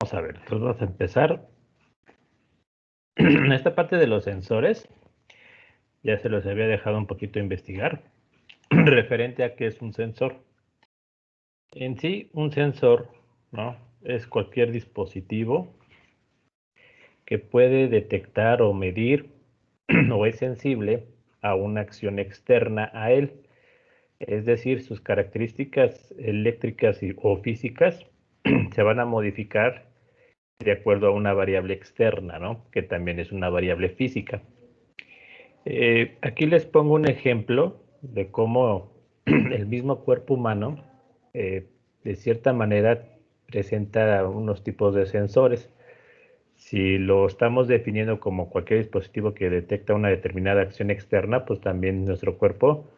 Vamos a ver, entonces vamos a empezar. En esta parte de los sensores, ya se los había dejado un poquito investigar, referente a qué es un sensor. En sí, un sensor, ¿no?, es cualquier dispositivo que puede detectar o medir o es sensible a una acción externa a él. Es decir, sus características eléctricas o físicas se van a modificar de acuerdo a una variable externa, ¿no?, que también es una variable física. Aquí les pongo un ejemplo de cómo el mismo cuerpo humano, de cierta manera, presenta unos tipos de sensores. Si lo estamos definiendo como cualquier dispositivo que detecta una determinada acción externa, pues también nuestro cuerpo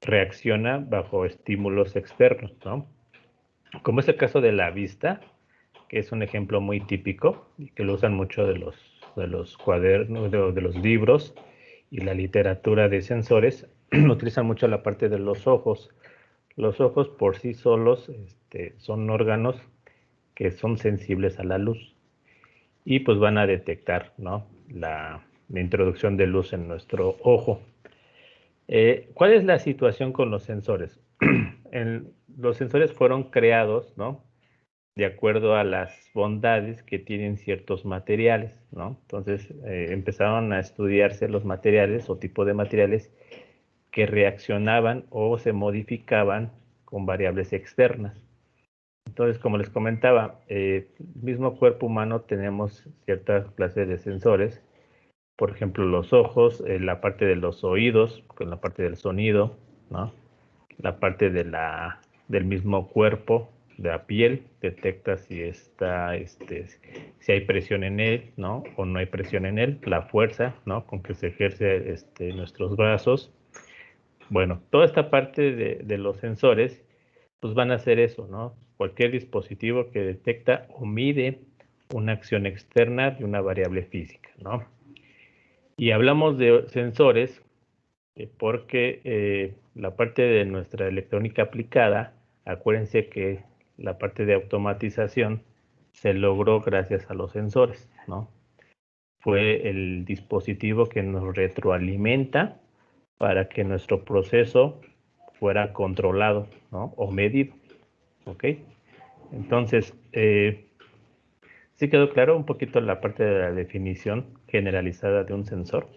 reacciona bajo estímulos externos, ¿no? Como es el caso de la vista, que es un ejemplo muy típico y que lo usan mucho de los cuadernos, de los libros y la literatura de sensores, utilizan mucho la parte de los ojos. Los ojos por sí solos son órganos que son sensibles a la luz y pues van a detectar, ¿no?, la introducción de luz en nuestro ojo. ¿Cuál es la situación con los sensores? Los sensores fueron creados, ¿no?, de acuerdo a las bondades que tienen ciertos materiales, ¿no? Entonces empezaron a estudiarse los materiales o tipo de materiales que reaccionaban o se modificaban con variables externas. Entonces, como les comentaba, el mismo cuerpo humano tenemos ciertas clases de sensores, por ejemplo, los ojos, la parte de los oídos, con la parte del sonido, ¿no?, la parte del mismo cuerpo, de la piel, detecta si si hay presión en él, ¿no?, o no hay presión en él, la fuerza, ¿no?, con que se ejerce nuestros brazos. Bueno, toda esta parte de los sensores, pues van a hacer eso, ¿no? Cualquier dispositivo que detecta o mide una acción externa de una variable física, ¿no? Y hablamos de sensores porque la parte de nuestra electrónica aplicada, acuérdense que la parte de automatización se logró gracias a los sensores, ¿no? Fue el dispositivo que nos retroalimenta para que nuestro proceso fuera controlado, ¿no?, o medido, ¿ok? Entonces, ¿sí quedó claro un poquito la parte de la definición generalizada de un sensor?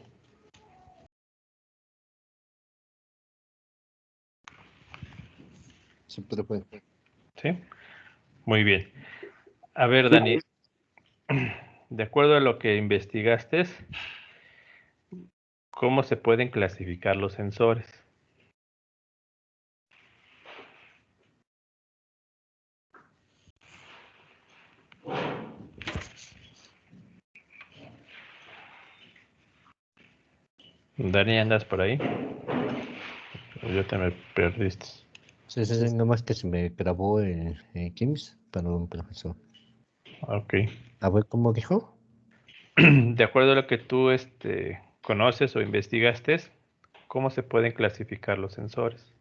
Sí, profe. Sí, muy bien. A ver, Sí. Dani, de acuerdo a lo que investigaste, ¿cómo se pueden clasificar los sensores? Dani, ¿andas por ahí? ¿O ya te me perdiste? Sí, nada más que se me grabó en Teams, perdón, profesor. Ok. A ver, ¿cómo dijo? De acuerdo a lo que tú conoces o investigaste, ¿cómo se pueden clasificar los sensores?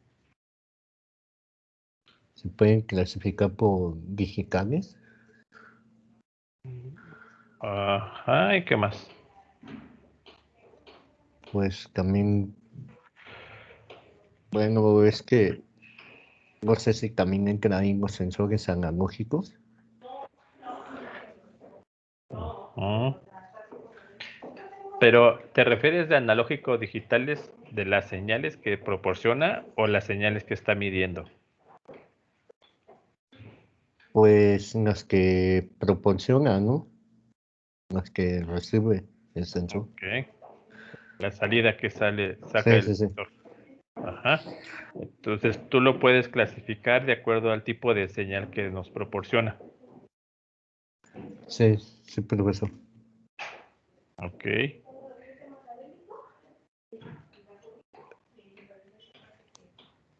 Se pueden clasificar por digitales. Ajá, ¿y qué más? Pues también, bueno, es que no sé si también entran ahí los sensores analógicos. Mm. Pero, ¿te refieres de analógico digitales de las señales que proporciona o las señales que está midiendo? Pues las que proporcionan, ¿no? Las que recibe el sensor. Ok. La salida que saca Sí, el sí, sí. sensor. Ajá. Entonces, tú lo puedes clasificar de acuerdo al tipo de señal que nos proporciona. Sí, sí, profesor. Ok.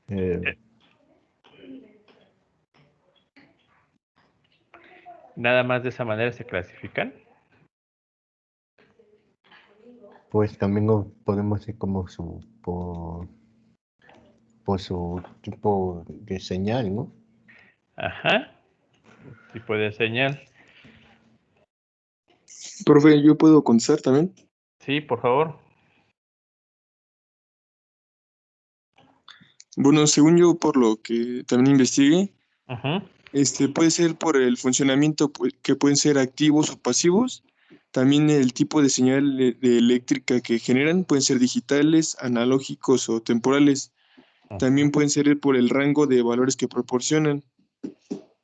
Eh, Nada más de esa manera se clasifican. pues también lo podemos decir como por su tipo de señal, ¿no? Ajá. Tipo de señal. Profe, ¿yo puedo contestar también? Sí, por favor. Bueno, según yo, por lo que también investigué, Ujú. puede ser por el funcionamiento que pueden ser activos o pasivos. También el tipo de señal de eléctrica que generan pueden ser digitales, analógicos o temporales. También pueden ser por el rango de valores que proporcionan.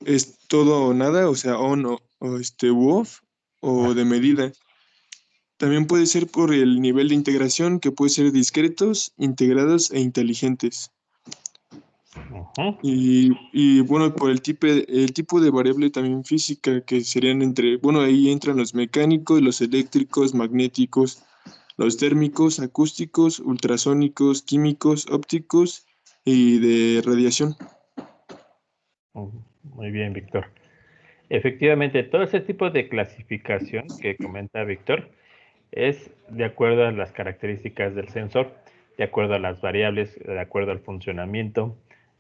Es todo o nada, o sea, on u off, o de medida. También puede ser por el nivel de integración, que puede ser discretos, integrados e inteligentes. Ujú. Y bueno, por el tipo de variable también física, que serían bueno, ahí entran los mecánicos, los eléctricos, magnéticos, los térmicos, acústicos, ultrasónicos, químicos, ópticos y de radiación. Muy bien, Víctor. Efectivamente, todo ese tipo de clasificación que comenta Víctor es de acuerdo a las características del sensor, de acuerdo a las variables, de acuerdo al funcionamiento,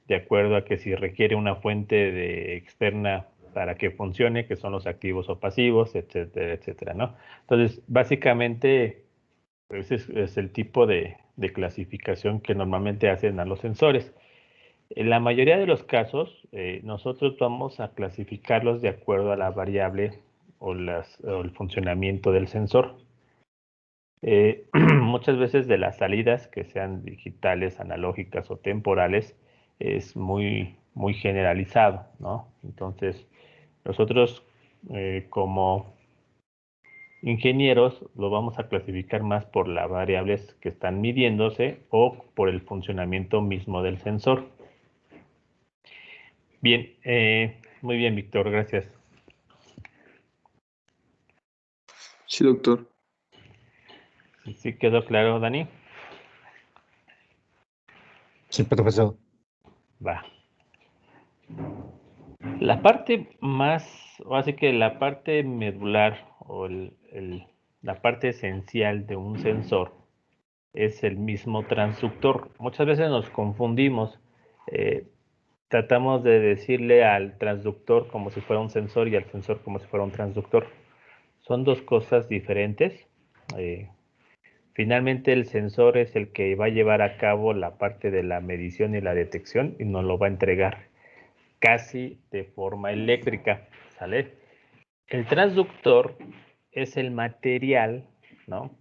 de acuerdo a que si requiere una fuente externa para que funcione, que son los activos o pasivos, etcétera, etcétera, ¿no? Entonces, básicamente, ese es el tipo de clasificación que normalmente hacen a los sensores. En la mayoría de los casos, nosotros vamos a clasificarlos de acuerdo a la variable o el funcionamiento del sensor. Muchas veces de las salidas, que sean digitales, analógicas o temporales, es muy, muy generalizado, ¿no? Entonces, nosotros como ingenieros lo vamos a clasificar más por las variables que están midiéndose o por el funcionamiento mismo del sensor. Bien, muy bien, Víctor, gracias. Sí, doctor. ¿Sí quedó claro, Dani? Sí, profesor. Va. La parte más, o así que la parte medular o la parte esencial de un sensor es el mismo transductor. Muchas veces nos confundimos. Tratamos de decirle al transductor como si fuera un sensor y al sensor como si fuera un transductor. Son dos cosas diferentes. Finalmente el sensor es el que va a llevar a cabo la parte de la medición y la detección y nos lo va a entregar casi de forma eléctrica, ¿sale? El transductor es el material, ¿no?,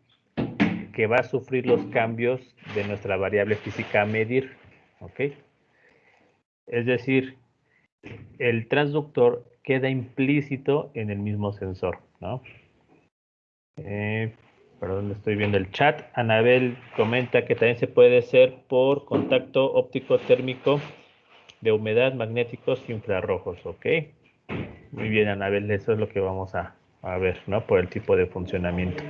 que va a sufrir los cambios de nuestra variable física a medir, ¿ok? Es decir, el transductor queda implícito en el mismo sensor, ¿no? Perdón, estoy viendo el chat. Anabel comenta que también se puede hacer por contacto óptico térmico de humedad, magnéticos y infrarrojos, ¿ok? Muy bien, Anabel, eso es lo que vamos a ver, ¿no? Por el tipo de funcionamiento.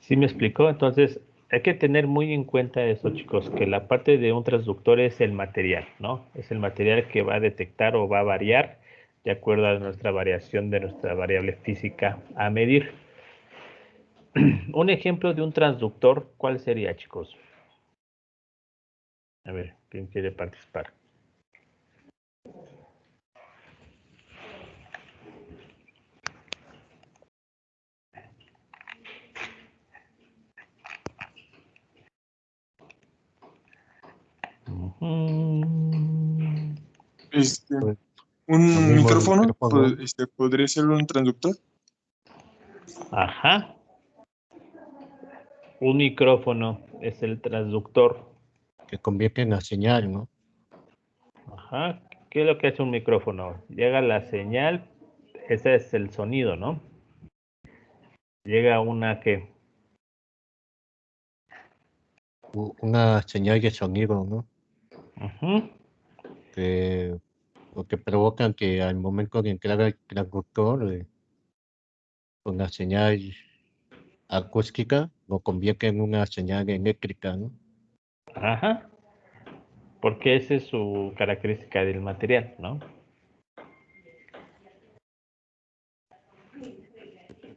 ¿Sí me explicó? Entonces, hay que tener muy en cuenta eso, chicos, que la parte de un transductor es el material, ¿no? Es el material que va a detectar o va a variar de acuerdo a nuestra variación de nuestra variable física a medir. Un ejemplo de un transductor, ¿cuál sería, chicos? A ver, ¿quién quiere participar? Pues, lo Un mismo el micrófono, micrófono podría ser un transductor. Ajá. Un micrófono es el transductor. que convierte en la señal, ¿no? Ajá. ¿Qué es lo que hace un micrófono? Llega la señal, ese es el sonido, ¿no? Llega una que... Una señal de sonido, ¿no? Ujú. Que lo que provocan que al momento de entrar al transductor, con la señal acústica, lo convierte en una señal eléctrica, ¿no? Ajá. Porque esa es su característica del material, ¿no?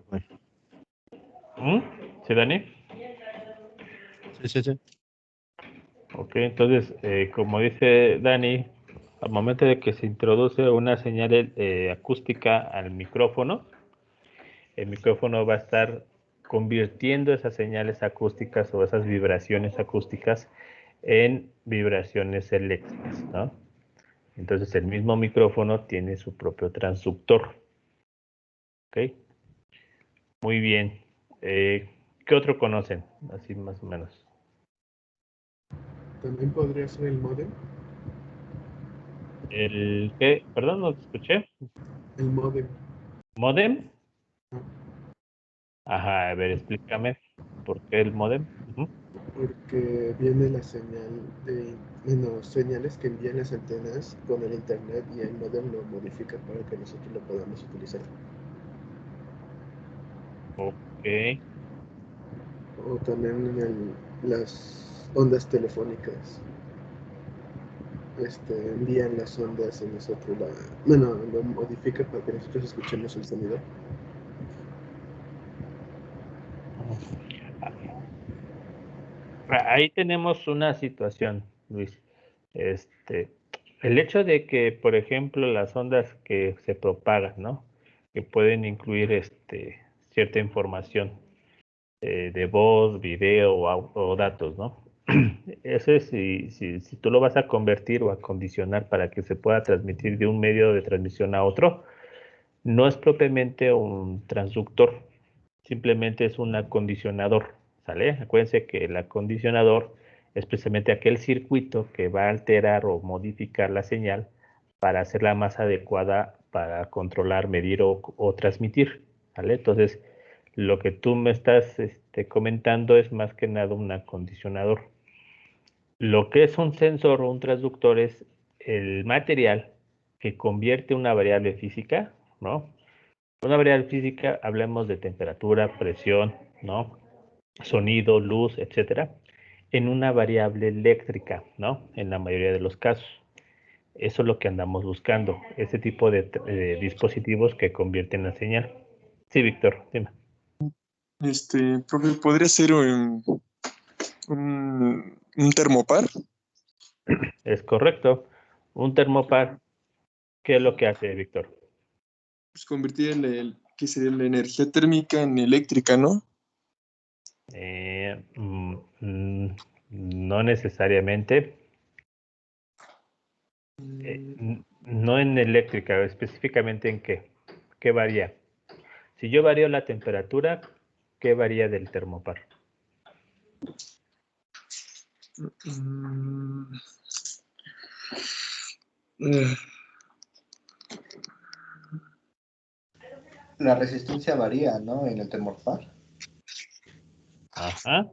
Bueno, ¿Sí, Dani? sí, sí, sí. Ok, entonces, como dice Dani, al momento de que se introduce una señal acústica al micrófono, el micrófono va a estar convirtiendo esas señales acústicas o esas vibraciones acústicas en vibraciones eléctricas, ¿no? Entonces el mismo micrófono tiene su propio transductor. ¿Ok? Muy bien. ¿Qué otro conocen? Así más o menos. También podría ser el módem. ¿El qué? Perdón, no te escuché. El módem. ¿Módem? Ah, Ajá, a ver, explícame. ¿Por qué el módem? Ujú. porque viene la señal de, bueno, señales que envían las antenas con el internet y el módem lo modifica para que nosotros lo podamos utilizar. Ok. O también las ondas telefónicas envían las ondas y nosotros bueno, lo modifica para que nosotros escuchemos el sonido. Ahí tenemos una situación, Luis. El hecho de que, por ejemplo, las ondas que se propagan, ¿no? Que pueden incluir cierta información de voz, video o datos, ¿no? Eso es si tú lo vas a convertir o a condicionar para que se pueda transmitir de un medio de transmisión a otro, no es propiamente un transductor, simplemente es un acondicionador, ¿sale? Acuérdense que el acondicionador es precisamente aquel circuito que va a alterar o modificar la señal para hacerla más adecuada para controlar, medir o transmitir, ¿vale? Entonces, lo que tú me estás comentando es más que nada un acondicionador. Lo que es un sensor o un transductor es el material que convierte una variable física, ¿no? Una variable física, hablamos de temperatura, presión, ¿no? Sonido, luz, etcétera, en una variable eléctrica, ¿no? En la mayoría de los casos. Eso es lo que andamos buscando, ese tipo de dispositivos que convierten la señal. Sí, Víctor, dime. Profe, ¿podría ser un termopar? Es correcto. Un termopar, ¿qué es lo que hace, Víctor? Pues convertir ¿qué sería la energía térmica en eléctrica, ¿no? No necesariamente. No en eléctrica, específicamente en qué varía. Si yo varío la temperatura, ¿qué varía del termopar? Mm, eh, La resistencia varía, ¿no? En el termopar. Ajá.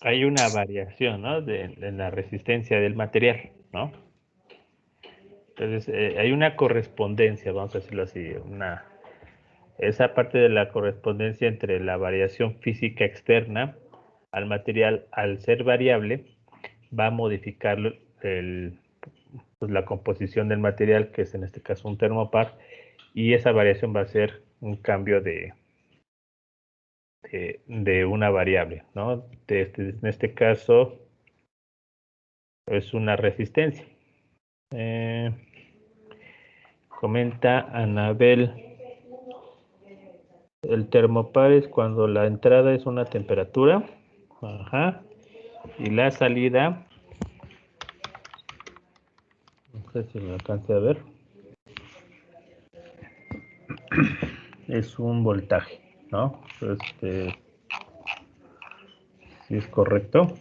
Hay una variación, ¿no? De la resistencia del material, ¿no? Entonces, hay una correspondencia, vamos a decirlo así, esa parte de la correspondencia entre la variación física externa al material, al ser variable, va a modificar pues, la composición del material, que es en este caso un termopar, y esa variación va a ser un cambio de una variable, ¿no? En este caso es una resistencia. Comenta Anabel, el termopar es cuando la entrada es una temperatura, ajá, y la salida, no sé si me alcance a ver, es un voltaje, ¿no? Si es correcto.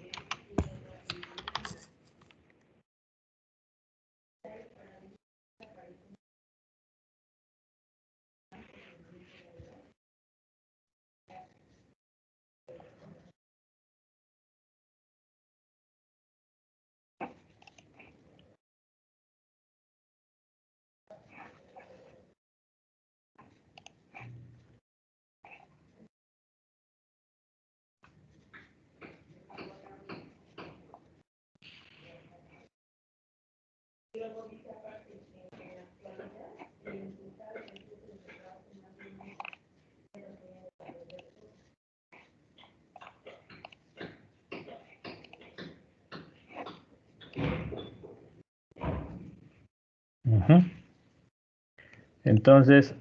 Entonces,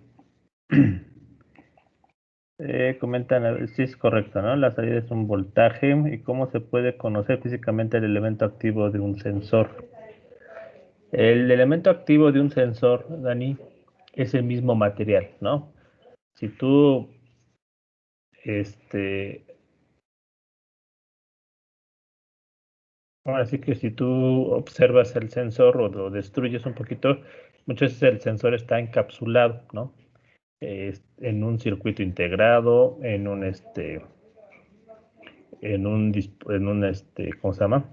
Comentan, a ver, sí es correcto, ¿no? La salida es un voltaje. ¿Y cómo se puede conocer físicamente el elemento activo de un sensor? El elemento activo de un sensor, Dani, es el mismo material, ¿no? Si tú, ahora sí que si tú observas el sensor o lo destruyes un poquito, muchas veces el sensor está encapsulado, ¿no? En un circuito integrado, ¿cómo se llama?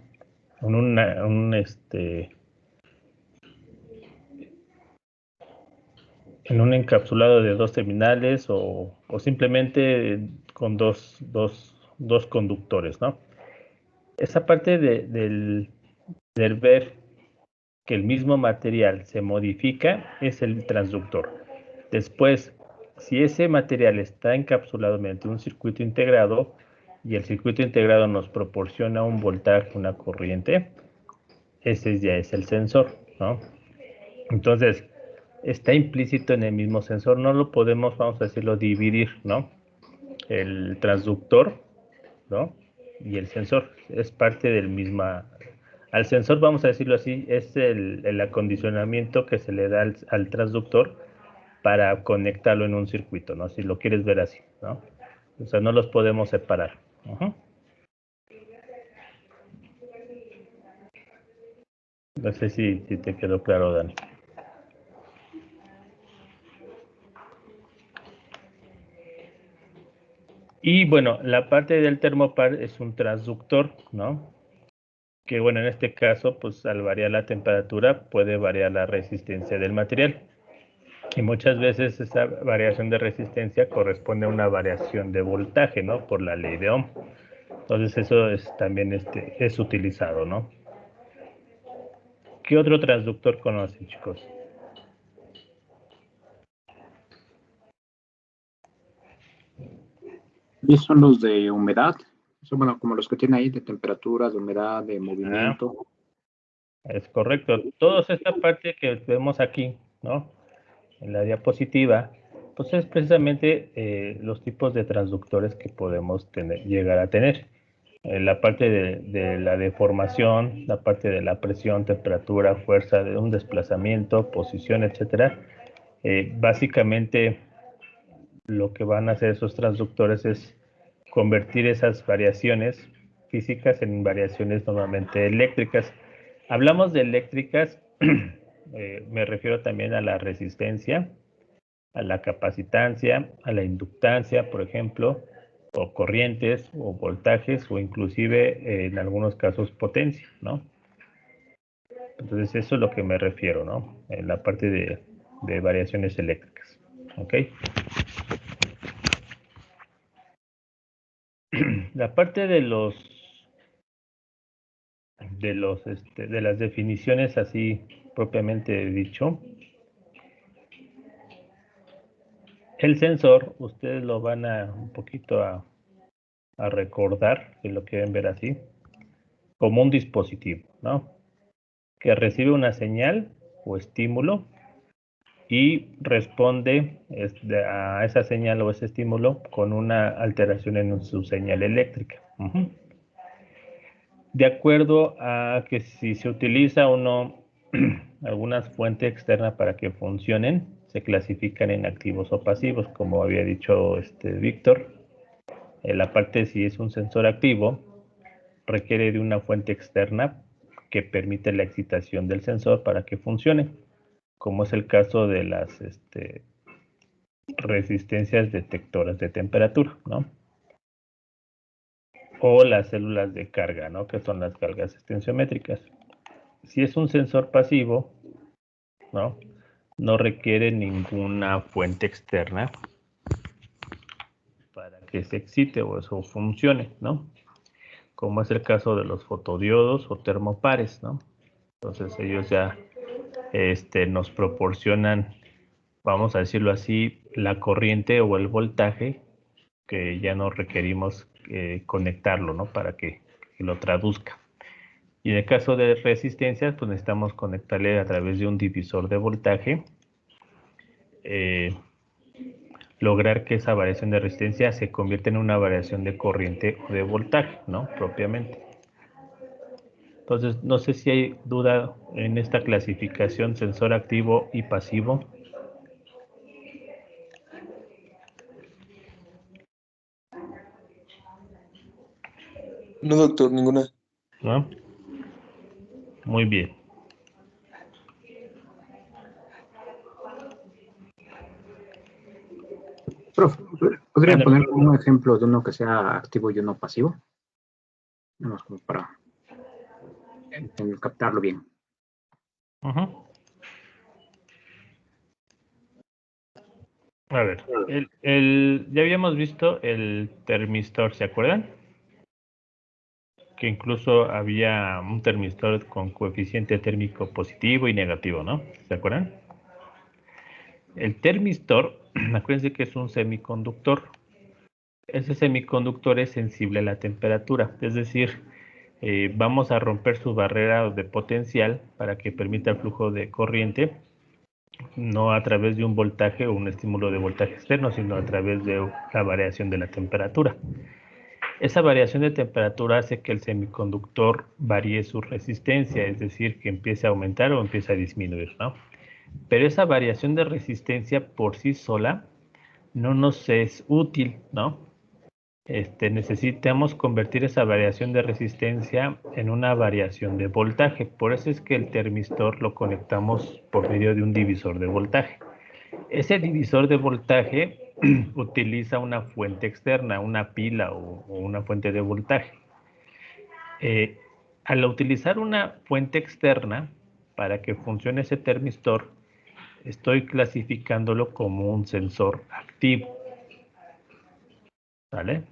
En un encapsulado de dos terminales o simplemente con dos conductores, ¿no? Esa parte del ver que el mismo material se modifica es el transductor. Después, si ese material está encapsulado mediante un circuito integrado y el circuito integrado nos proporciona un voltaje, una corriente, ese ya es el sensor, ¿no? Entonces, está implícito en el mismo sensor, no lo podemos, vamos a decirlo, dividir, ¿no? El transductor, ¿no? Y el sensor es parte del misma. Al sensor, vamos a decirlo así, es el acondicionamiento que se le da al transductor para conectarlo en un circuito, ¿no? Si lo quieres ver así, ¿no? O sea, no los podemos separar. No sé si te quedó claro, Dani. Y bueno, la parte del termopar es un transductor, ¿no? Que bueno, en este caso, pues al variar la temperatura puede variar la resistencia del material. Y muchas veces esa variación de resistencia corresponde a una variación de voltaje, ¿no? Por la ley de Ohm. Entonces eso es también es utilizado, ¿no? ¿Qué otro transductor conocen, chicos? Y son los de humedad, son bueno, como los que tiene ahí de temperatura, de humedad, de movimiento. Es correcto. Toda esta parte que vemos aquí, ¿no? En la diapositiva, pues es precisamente los tipos de transductores que podemos llegar a tener. La parte de la deformación, la parte de la presión, temperatura, fuerza, de un desplazamiento, posición, etcétera. Básicamente lo que van a hacer esos transductores es convertir esas variaciones físicas en variaciones normalmente eléctricas. Hablamos de eléctricas, me refiero también a la resistencia, a la capacitancia, a la inductancia, por ejemplo, o corrientes, o voltajes, o inclusive en algunos casos potencia, ¿no? Entonces eso es lo que me refiero, ¿no? En la parte de variaciones eléctricas, ¿ok? La parte de las definiciones así propiamente dicho, el sensor, ustedes lo van a un poquito a recordar, si lo quieren ver así, como un dispositivo, ¿no? Que recibe una señal o estímulo y responde a esa señal o ese estímulo con una alteración en su señal eléctrica. De acuerdo a que si se utiliza o no alguna fuente externa para que funcionen, se clasifican en activos o pasivos, como había dicho Víctor. La parte si es un sensor activo, requiere de una fuente externa que permite la excitación del sensor para que funcione, como es el caso de las resistencias detectoras de temperatura, ¿no? O las células de carga, ¿no? Que son las cargas extensiométricas. Si es un sensor pasivo, ¿no? No requiere ninguna fuente externa para que se excite o eso funcione, ¿no? Como es el caso de los fotodiodos o termopares, ¿no? Entonces ellos ya nos proporcionan, vamos a decirlo así, la corriente o el voltaje que ya no requerimos conectarlo, ¿no? Para que lo traduzca. Y en el caso de resistencias, pues necesitamos conectarle a través de un divisor de voltaje lograr que esa variación de resistencia se convierta en una variación de corriente o de voltaje, ¿no? Propiamente. Entonces, no sé si hay duda en esta clasificación sensor activo y pasivo. No, doctor, ninguna. ¿No? Muy bien. Profe, ¿podría Ándale. poner un ejemplo de uno que sea activo y uno pasivo? Nada más como para captarlo bien. Ujú. A ver, ya habíamos visto el termistor, ¿se acuerdan? Que incluso había un termistor con coeficiente térmico positivo y negativo, ¿no? ¿Se acuerdan? El termistor, acuérdense que es un semiconductor. Ese semiconductor es sensible a la temperatura, es decir, vamos a romper su barrera de potencial para que permita el flujo de corriente, no a través de un voltaje o un estímulo de voltaje externo, sino a través de la variación de la temperatura. Esa variación de temperatura hace que el semiconductor varíe su resistencia, es decir, que empiece a aumentar o empiece a disminuir, ¿no? Pero esa variación de resistencia por sí sola no nos es útil, ¿no? Necesitamos convertir esa variación de resistencia en una variación de voltaje. Por eso es que el termistor lo conectamos por medio de un divisor de voltaje. Ese divisor de voltaje utiliza una fuente externa, una pila o una fuente de voltaje. Al utilizar una fuente externa para que funcione ese termistor, estoy clasificándolo como un sensor activo. ¿Vale?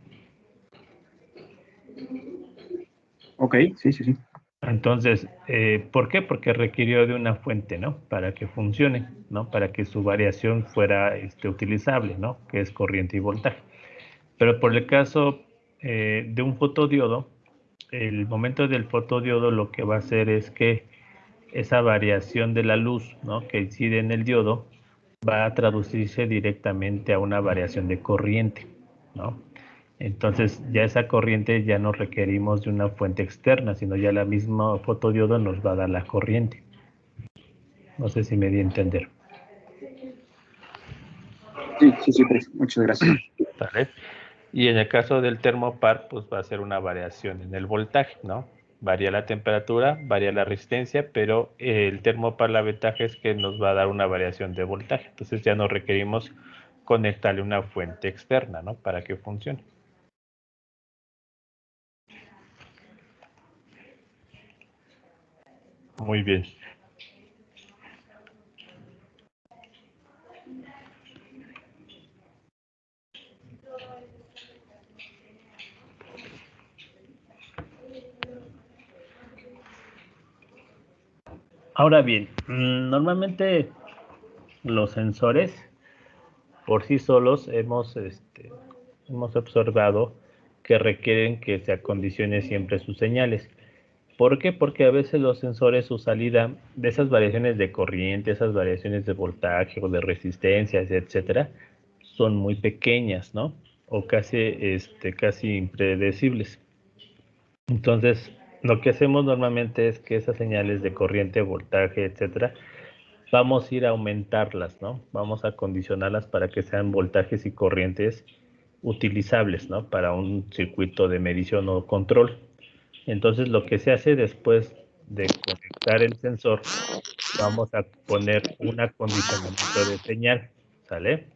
Ok, sí. Entonces, ¿por qué? Porque requirió de una fuente, ¿no? Para que funcione, ¿no? Para que su variación fuera utilizable, ¿no? Que es corriente y voltaje. Pero por el caso de un fotodiodo, el momento del fotodiodo lo que va a hacer es que esa variación de la luz, ¿no? Que incide en el diodo va a traducirse directamente a una variación de corriente, ¿no? Entonces ya esa corriente ya no requerimos de una fuente externa, sino ya la misma fotodiodo nos va a dar la corriente. No sé si me di a entender. Sí, pues, muchas gracias. ¿Vale? Y en el caso del termopar, pues va a ser una variación en el voltaje, ¿no? Varía la temperatura, varía la resistencia, pero el termopar, la ventaja es que nos va a dar una variación de voltaje. Entonces ya no requerimos conectarle una fuente externa, ¿no? Para que funcione. Muy bien. Ahora bien, normalmente los sensores por sí solos hemos observado que requieren que se acondicione siempre sus señales. ¿Por qué? Porque a veces los sensores, su salida de esas variaciones de corriente, esas variaciones de voltaje o de resistencias, etcétera, son muy pequeñas, ¿no? O casi impredecibles. Entonces, lo que hacemos normalmente es que esas señales de corriente, voltaje, etcétera, vamos a ir a aumentarlas, ¿no? Vamos a condicionarlas para que sean voltajes y corrientes utilizables, ¿no? Para un circuito de medición o control. Entonces, lo que se hace después de conectar el sensor, vamos a poner un acondicionamiento de señal, ¿sale?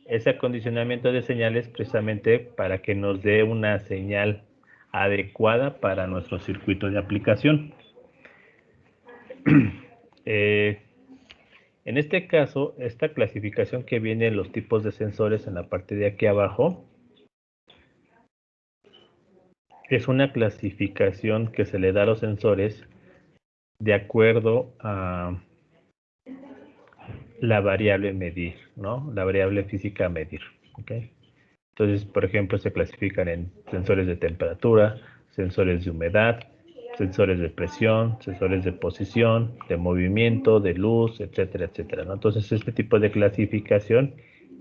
Ese acondicionamiento de señal es precisamente para que nos dé una señal adecuada para nuestro circuito de aplicación. En este caso, esta clasificación que viene en los tipos de sensores en la parte de aquí abajo, es una clasificación que se le da a los sensores de acuerdo a la variable medir, ¿no? La variable física a medir, ¿ok? Entonces, por ejemplo, se clasifican en sensores de temperatura, sensores de humedad, sensores de presión, sensores de posición, de movimiento, de luz, etcétera, etcétera, ¿no? Entonces, este tipo de clasificación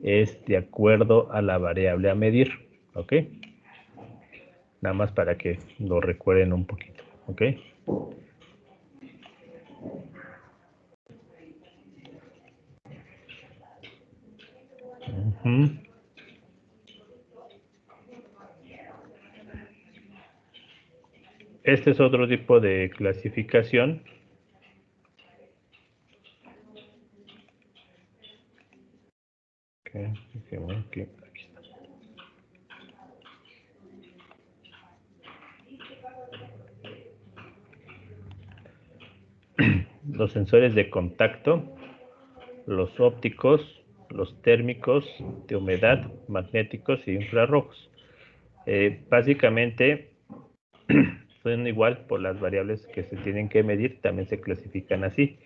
es de acuerdo a la variable a medir, ¿ok? Nada más para que lo recuerden un poquito, ¿ok? Este es otro tipo de clasificación. Okay, aquí está. Los sensores de contacto, los ópticos, los térmicos, de humedad, magnéticos y infrarrojos. Básicamente son igual por las variables que se tienen que medir, también se clasifican así.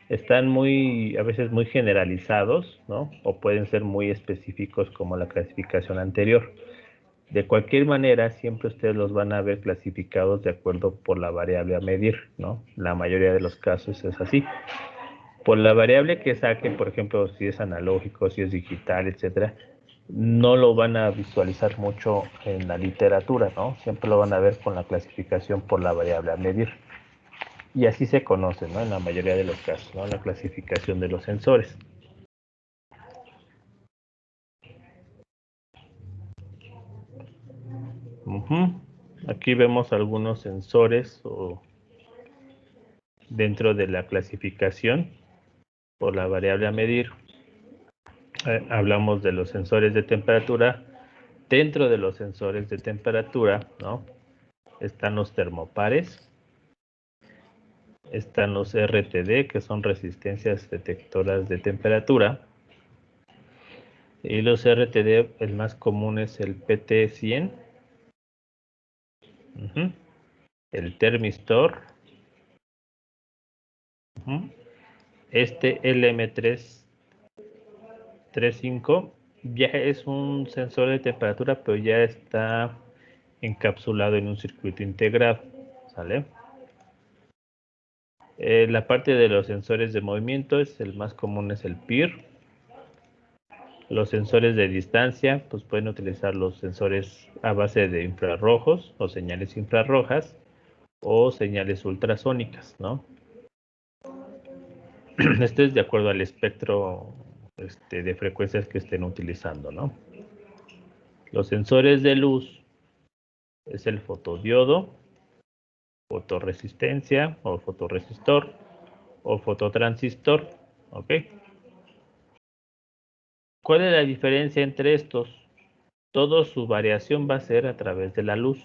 Están a veces muy generalizados, ¿no? O pueden ser muy específicos como la clasificación anterior. De cualquier manera, siempre ustedes los van a ver clasificados de acuerdo por la variable a medir, ¿no? La mayoría de los casos es así. Por la variable que saquen, por ejemplo, si es analógico, si es digital, etcétera, no lo van a visualizar mucho en la literatura, ¿no? Siempre lo van a ver con la clasificación por la variable a medir. Y así se conoce, ¿no? En la mayoría de los casos, ¿no? La clasificación de los sensores. Aquí vemos algunos sensores dentro de la clasificación por la variable a medir. Hablamos de los sensores de temperatura. Dentro de los sensores de temperatura, ¿no? Están los termopares, están los RTD, que son resistencias detectoras de temperatura. Y los RTD, el más común es el PT100, el termistor, este LM335 ya es un sensor de temperatura, pero ya está encapsulado en un circuito integrado, ¿sale? La parte de los sensores de movimiento, el más común es el PIR. Los sensores de distancia, pues pueden utilizar los sensores a base de infrarrojos o señales infrarrojas o señales ultrasónicas, ¿no? Esto es de acuerdo al espectro de frecuencias que estén utilizando, ¿no? Los sensores de luz es el fotodiodo, fotorresistencia o fotorresistor o fototransistor, ¿ok? ¿Cuál es la diferencia entre estos? Toda su variación va a ser a través de la luz,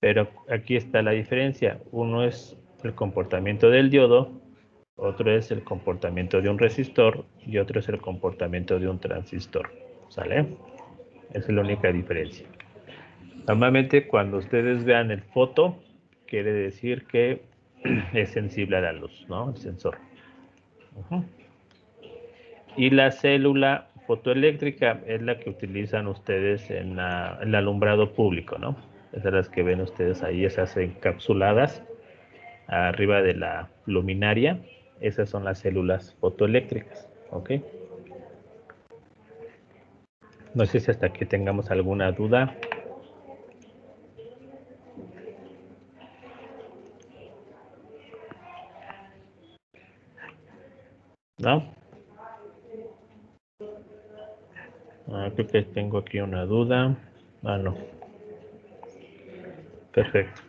pero aquí está la diferencia. Uno es el comportamiento del diodo, otro es el comportamiento de un resistor y otro es el comportamiento de un transistor, ¿sale? Esa es la única diferencia. Normalmente cuando ustedes vean el foto, quiere decir que es sensible a la luz, ¿no? El sensor. Y la célula fotoeléctrica es la que utilizan ustedes en el alumbrado público, ¿no? Esas son las que ven ustedes ahí, esas encapsuladas arriba de la luminaria. Esas son las células fotoeléctricas, ¿ok? No sé si hasta aquí tengamos alguna duda. ¿No? Creo que tengo aquí una duda. No. Perfecto.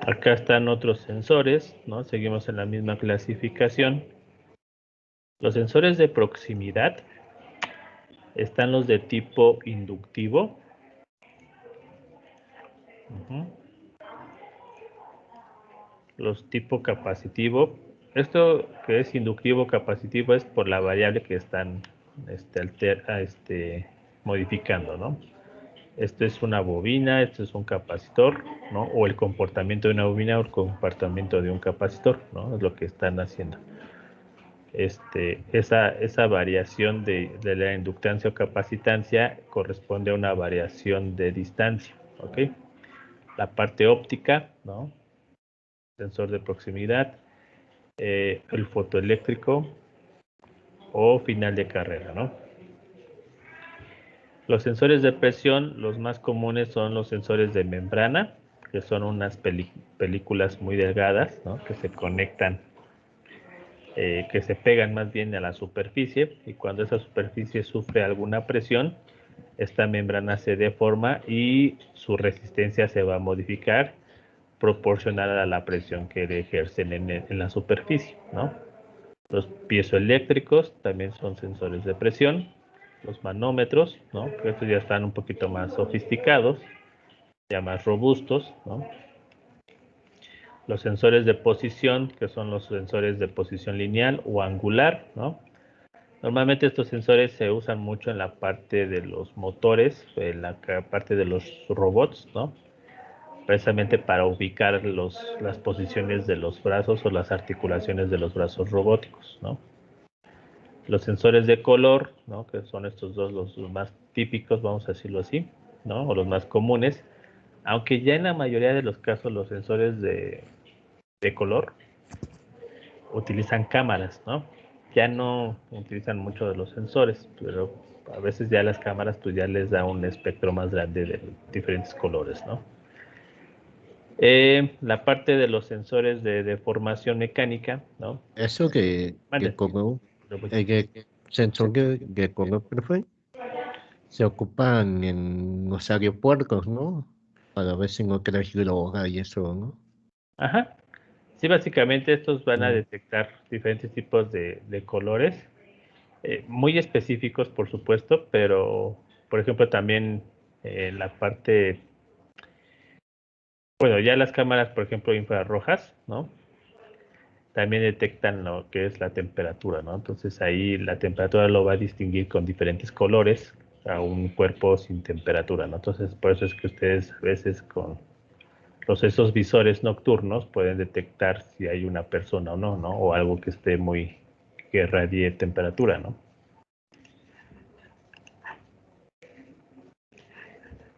Acá están otros sensores, ¿no? Seguimos en la misma clasificación. Los sensores de proximidad están los de tipo inductivo. Los tipo capacitivo. Esto que es inductivo capacitivo es por la variable que están modificando, ¿no? Esto es una bobina, esto es un capacitor, ¿no? O el comportamiento de una bobina o el comportamiento de un capacitor, ¿no? Es lo que están haciendo. Esa variación de la inductancia o capacitancia corresponde a una variación de distancia, ¿ok? La parte óptica, ¿no? Sensor de proximidad, el fotoeléctrico, o final de carrera, ¿no? Los sensores de presión, los más comunes son los sensores de membrana, que son unas películas muy delgadas, ¿no? Que se conectan, que se pegan más bien a la superficie, y cuando esa superficie sufre alguna presión, esta membrana se deforma y su resistencia se va a modificar proporcional a la presión que ejercen en la superficie, ¿no? Los piezoeléctricos también son sensores de presión. Los manómetros, ¿no? Que estos ya están un poquito más sofisticados, ya más robustos, ¿no? Los sensores de posición, que son los sensores de posición lineal o angular, ¿no? Normalmente estos sensores se usan mucho en la parte de los motores, en la parte de los robots, ¿no? Precisamente para ubicar las posiciones de los brazos o las articulaciones de los brazos robóticos, ¿no? Los sensores de color, ¿no? Que son estos dos los más típicos, vamos a decirlo así, ¿no? O los más comunes, aunque ya en la mayoría de los casos los sensores de color utilizan cámaras, ¿no? Ya no utilizan mucho de los sensores, pero a veces ya las cámaras pues ya les da un espectro más grande de diferentes colores, ¿no? La parte de los sensores de deformación mecánica, ¿no? Eso que Mande. como Pues, el sensor de color, profe, se ocupan en los aeropuertos, ¿no? Para ver si no traes droga y eso, ¿no? ajá. Sí, básicamente estos van a Mm. detectar diferentes tipos de colores, muy específicos, por supuesto, pero, por ejemplo, también la parte, bueno, ya las cámaras, por ejemplo, infrarrojas, ¿no? También detectan lo que es la temperatura, ¿no? Entonces ahí la temperatura lo va a distinguir con diferentes colores a un cuerpo sin temperatura, ¿no? Entonces por eso es que ustedes a veces con esos visores nocturnos pueden detectar si hay una persona o no, ¿no? O algo que esté que irradie temperatura, ¿no?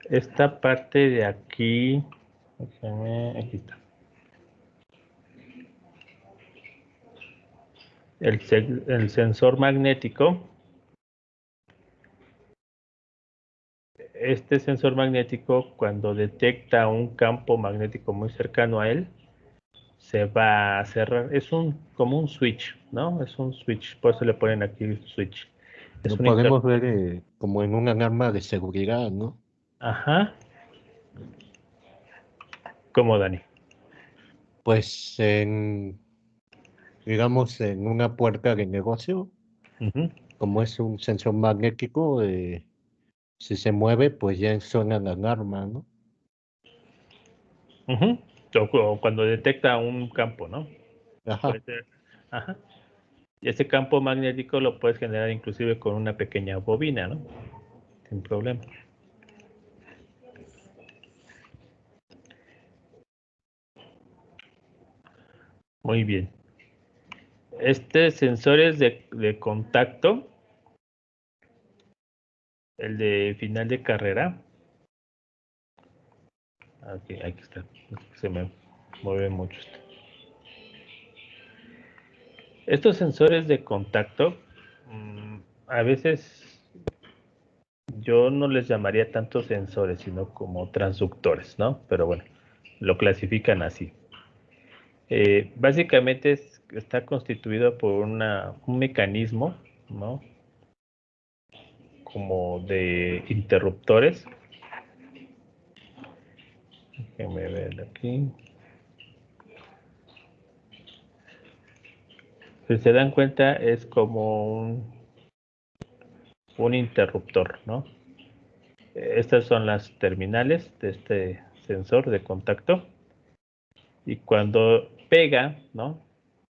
Esta parte de aquí, aquí está. El sensor magnético. Este sensor magnético, cuando detecta un campo magnético muy cercano a él, se va a cerrar. Es como un switch, ¿no? Es un switch, por eso le ponen aquí el switch. Es Lo un podemos ver como en un alarma de seguridad, ¿no? Ajá. ¿Cómo, Dani? Pues digamos, en una puerta de negocio, Ujú. como es un sensor magnético, si se mueve, pues ya suena la alarma, ¿no? Ujú. O cuando detecta un campo, ¿no? Ajá. Puede ser. Ajá. Y ese campo magnético lo puedes generar inclusive con una pequeña bobina, ¿no? Sin problema. Muy bien. Este sensor es de contacto, el de final de carrera. Aquí está. Se me mueve mucho esto. Estos sensores de contacto, a veces yo no les llamaría tanto sensores, sino como transductores, ¿no? Pero bueno, lo clasifican así. Básicamente está constituido por un mecanismo, ¿no? Como de interruptores. Déjenme ver aquí. Si se dan cuenta, es como un interruptor, ¿no? Estas son las terminales de este sensor de contacto. Y cuando pega, ¿no?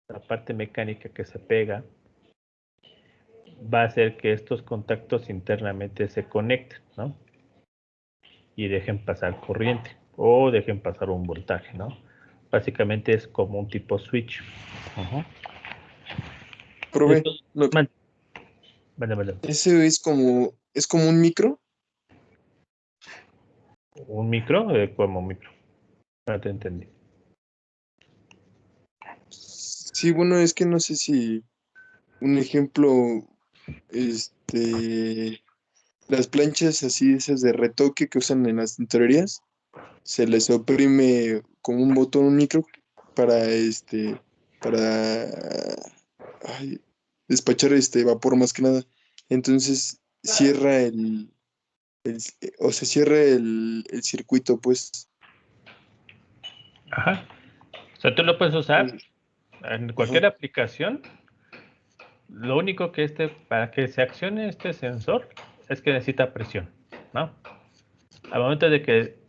La parte mecánica que se pega va a hacer que estos contactos internamente se conecten, ¿no? Y dejen pasar corriente o dejen pasar un voltaje, ¿no? Básicamente es como un tipo switch. Uh-huh. Profe, Mande. ese es como un micro. ¿Un micro? ¿Cómo micro? No te entendí. Sí, bueno, es que no sé si un ejemplo, las planchas así, esas de retoque que usan en las tintorerías, se les oprime como un botón único para para ay, despachar vapor más que nada. Entonces cierra o se cierra el circuito, pues. Ajá. O sea, tú lo puedes usar en cualquier aplicación. Lo único que para que se accione este sensor es que necesita presión, ¿no? Al momento de que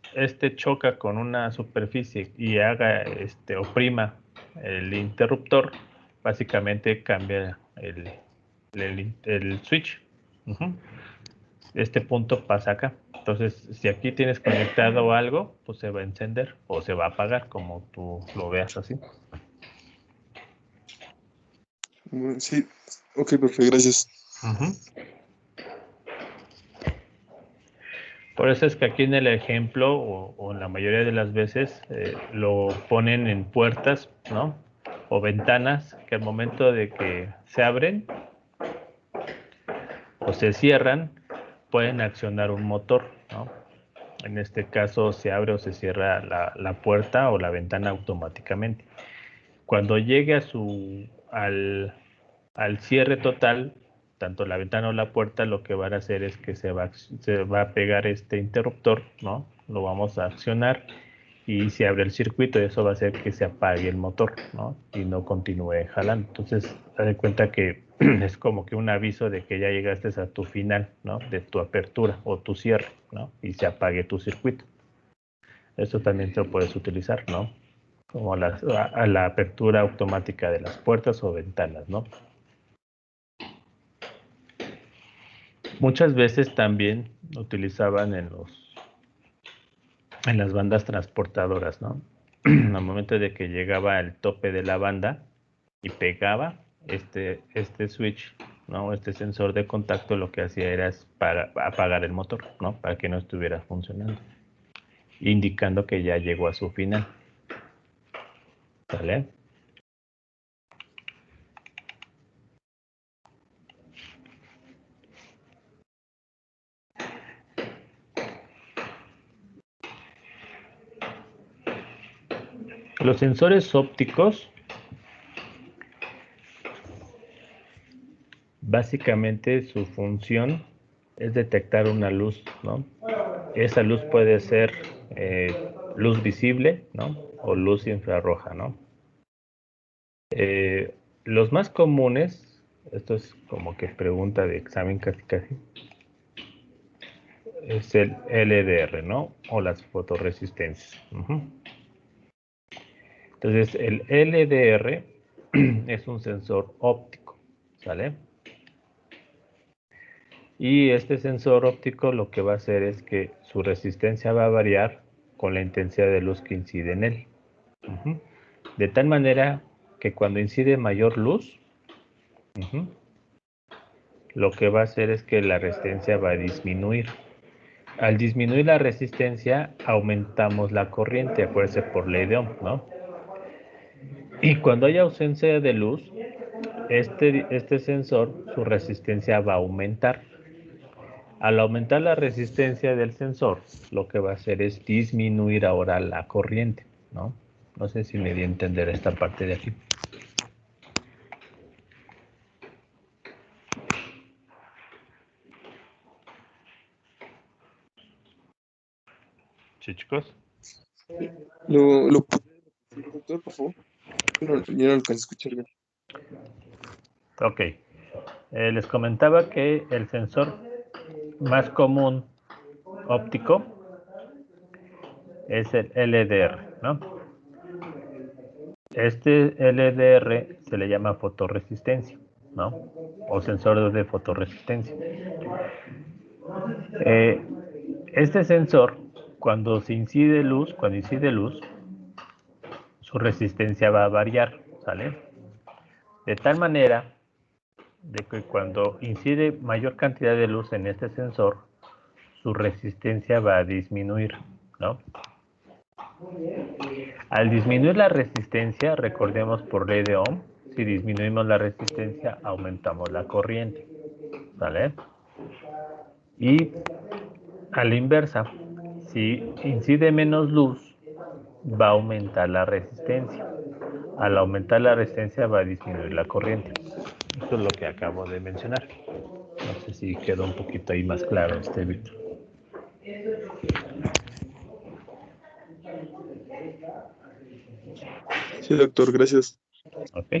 choca con una superficie y oprima el interruptor, básicamente cambia el switch. Ujú. Este punto pasa acá. Entonces, si aquí tienes conectado algo, pues se va a encender o se va a apagar, como tú lo veas así. Sí, ok, perfecto, gracias. Ujú. Por eso es que aquí en el ejemplo, o en la mayoría de las veces, lo ponen en puertas, ¿no? O ventanas que al momento de que se abren o se cierran, pueden accionar un motor, ¿no? En este caso se abre o se cierra la puerta o la ventana automáticamente. Cuando llegue al cierre total, tanto la ventana o la puerta, lo que van a hacer es que se va a pegar este interruptor, ¿no? Lo vamos a accionar y se abre el circuito y eso va a hacer que se apague el motor, ¿no? Y no continúe jalando. Entonces, haz de cuenta que es como que un aviso de que ya llegaste a tu final, ¿no? De tu apertura o tu cierre, ¿no? Y se apague tu circuito. Eso también lo puedes utilizar, ¿no? Como a la apertura automática de las puertas o ventanas, ¿no? Muchas veces también utilizaban en las bandas transportadoras, ¿no? Al momento de que llegaba al tope de la banda y pegaba este switch, ¿no? Este sensor de contacto, lo que hacía era apagar el motor, ¿no? Para que no estuviera funcionando, indicando que ya llegó a su final. ¿Vale? Los sensores ópticos básicamente su función es detectar una luz, ¿no? Esa luz puede ser luz visible, ¿no? O luz infrarroja, ¿no? Los más comunes, esto es como que pregunta de examen casi, es el LDR, ¿no? O las fotorresistencias. Entonces, el LDR es un sensor óptico, ¿sale? Y este sensor óptico lo que va a hacer es que su resistencia va a variar con la intensidad de luz que incide en él. De tal manera que cuando incide mayor luz, lo que va a hacer es que la resistencia va a disminuir. Al disminuir la resistencia, aumentamos la corriente, acuérdense por ley de Ohm, ¿no? Y cuando hay ausencia de luz, este sensor, su resistencia va a aumentar. Al aumentar la resistencia del sensor, lo que va a hacer es disminuir ahora la corriente, ¿no? No sé si me di a entender esta parte de aquí. ¿Sí, chicos? ¿Lo puede repetir, doctor, por favor? Yo no lo alcancé a escuchar bien. Ok. Les comentaba que el sensor más común óptico es el LDR, ¿no? Este LDR se le llama fotorresistencia, ¿no? O sensor de fotorresistencia. Este sensor, cuando incide luz, su resistencia va a variar, ¿sale? De tal manera de que cuando incide mayor cantidad de luz en este sensor, su resistencia va a disminuir, ¿no? Al disminuir la resistencia, recordemos por ley de Ohm, Si disminuimos la resistencia, aumentamos la corriente. ¿Vale? Y a la inversa, si incide menos luz, va a aumentar la resistencia. Al aumentar la resistencia va a disminuir la corriente. Eso es lo que acabo de mencionar. No sé si quedó un poquito ahí más claro, Víctor. Sí, doctor, gracias. Ok.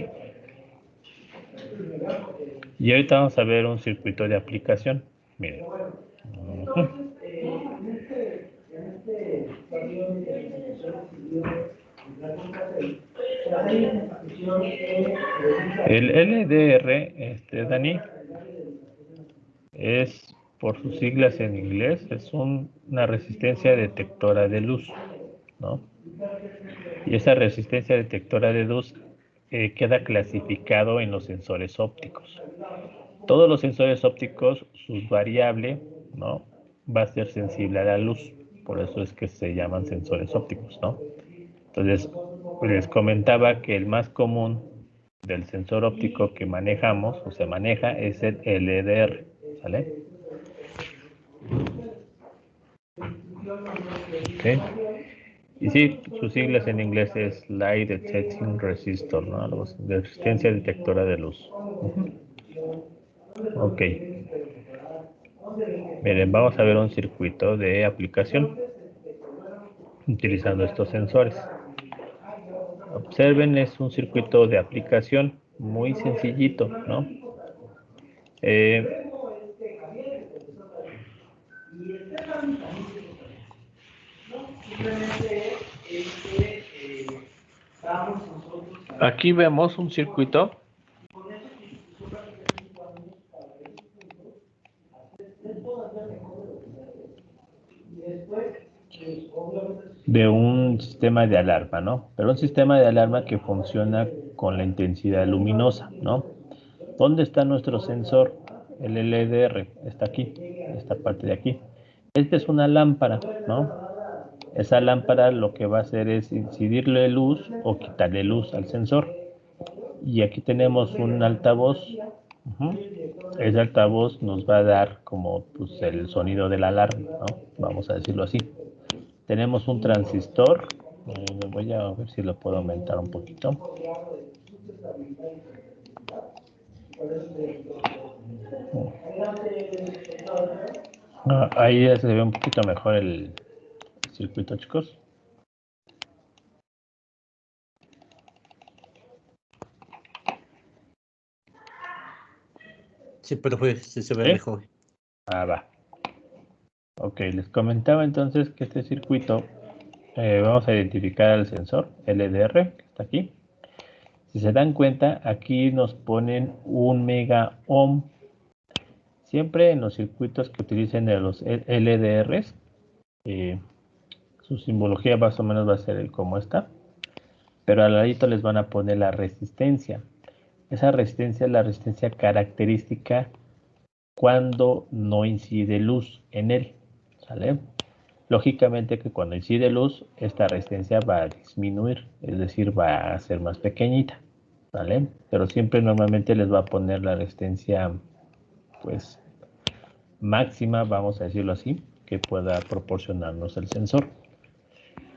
Y ahorita vamos a ver un circuito de aplicación. Miren. El LDR, Dani, es, por sus siglas en inglés, es una resistencia detectora de luz, ¿no? Y esa resistencia detectora de luz queda clasificado en los sensores ópticos. Todos los sensores ópticos, su variable, ¿no?, va a ser sensible a la luz. Por eso es que se llaman sensores ópticos, ¿no? Entonces, les comentaba que el más común del sensor óptico que manejamos o se maneja es el LDR, ¿sale? ¿Sí? Y sí, sus siglas en inglés es Light Detecting Resistor, ¿no? Algo así, de resistencia detectora de luz. Ok. Miren, vamos a ver un circuito de aplicación utilizando estos sensores. Observen, es un circuito de aplicación muy sencillito, ¿no? Aquí vemos un circuito de un sistema de alarma, ¿no? Pero un sistema de alarma que funciona con la intensidad luminosa, ¿no? ¿Dónde está nuestro sensor? El LDR está aquí, esta parte de aquí. Esta es una lámpara, ¿no? Esa lámpara lo que va a hacer es incidirle luz o quitarle luz al sensor. Y aquí tenemos un altavoz. Ese altavoz nos va a dar como pues, el sonido de la alarma, ¿no? Vamos a decirlo así. Tenemos un transistor. Voy a ver si lo puedo aumentar un poquito. Ahí ya se ve un poquito mejor el circuito, chicos. Sí, pero se ve mejor. Va. Ok, les comentaba entonces que este circuito vamos a identificar el sensor LDR que está aquí. Si se dan cuenta, aquí nos ponen 1 mega ohm. Siempre en los circuitos que utilicen de los LDRs, su simbología más o menos va a ser como esta, pero al ladito les van a poner la resistencia. Esa resistencia es la resistencia característica cuando no incide luz en él, ¿sale? Lógicamente que cuando incide luz, esta resistencia va a disminuir, es decir, va a ser más pequeñita, ¿vale? Pero siempre normalmente les va a poner la resistencia, pues, máxima, vamos a decirlo así, que pueda proporcionarnos el sensor.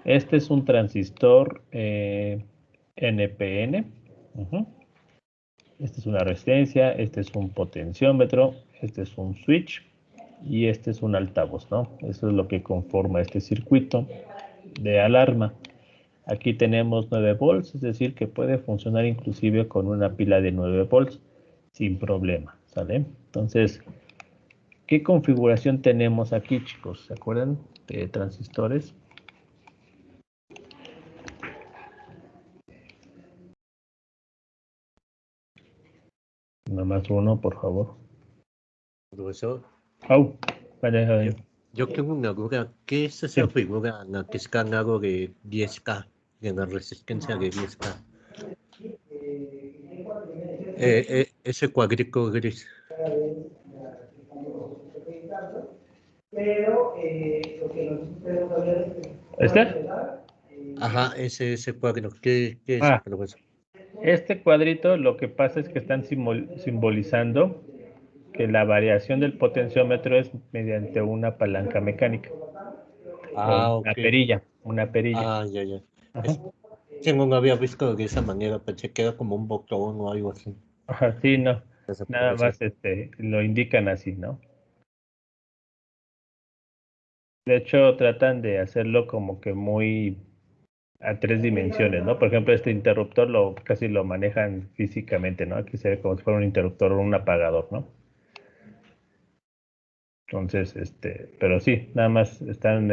Este es un transistor NPN. Esta es una resistencia, este es un potenciómetro, este es un switch y este es un altavoz, ¿no? Eso es lo que conforma este circuito de alarma. Aquí tenemos 9 volts, es decir, que puede funcionar inclusive con una pila de 9 volts sin problema, ¿sale? Entonces, ¿qué configuración tenemos aquí, chicos? ¿Se acuerdan de transistores? Nomás uno, por favor. Profesor. Yo tengo una duda. ¿Qué es esa figura en la que está algo de 10K, de la resistencia de 10K? Ese cuadrito gris. ¿Este? Ajá, ese cuadro. ¿Qué es, profesor? Este cuadrito lo que pasa es que están simbolizando que la variación del potenciómetro es mediante una palanca mecánica. Ah, Una ok. perilla, una perilla. Ah, ya, ya. Ajá. Sí, no lo había visto de esa manera, pensé que era como un botón o algo así. Ajá, sí, no. Esa Nada puede ser. más lo indican así, ¿no? De hecho, tratan de hacerlo como que muy a 3 dimensiones, ¿no? Por ejemplo, este interruptor casi lo manejan físicamente, ¿no? Aquí se ve como si fuera un interruptor o un apagador, ¿no? Entonces, pero sí, nada más están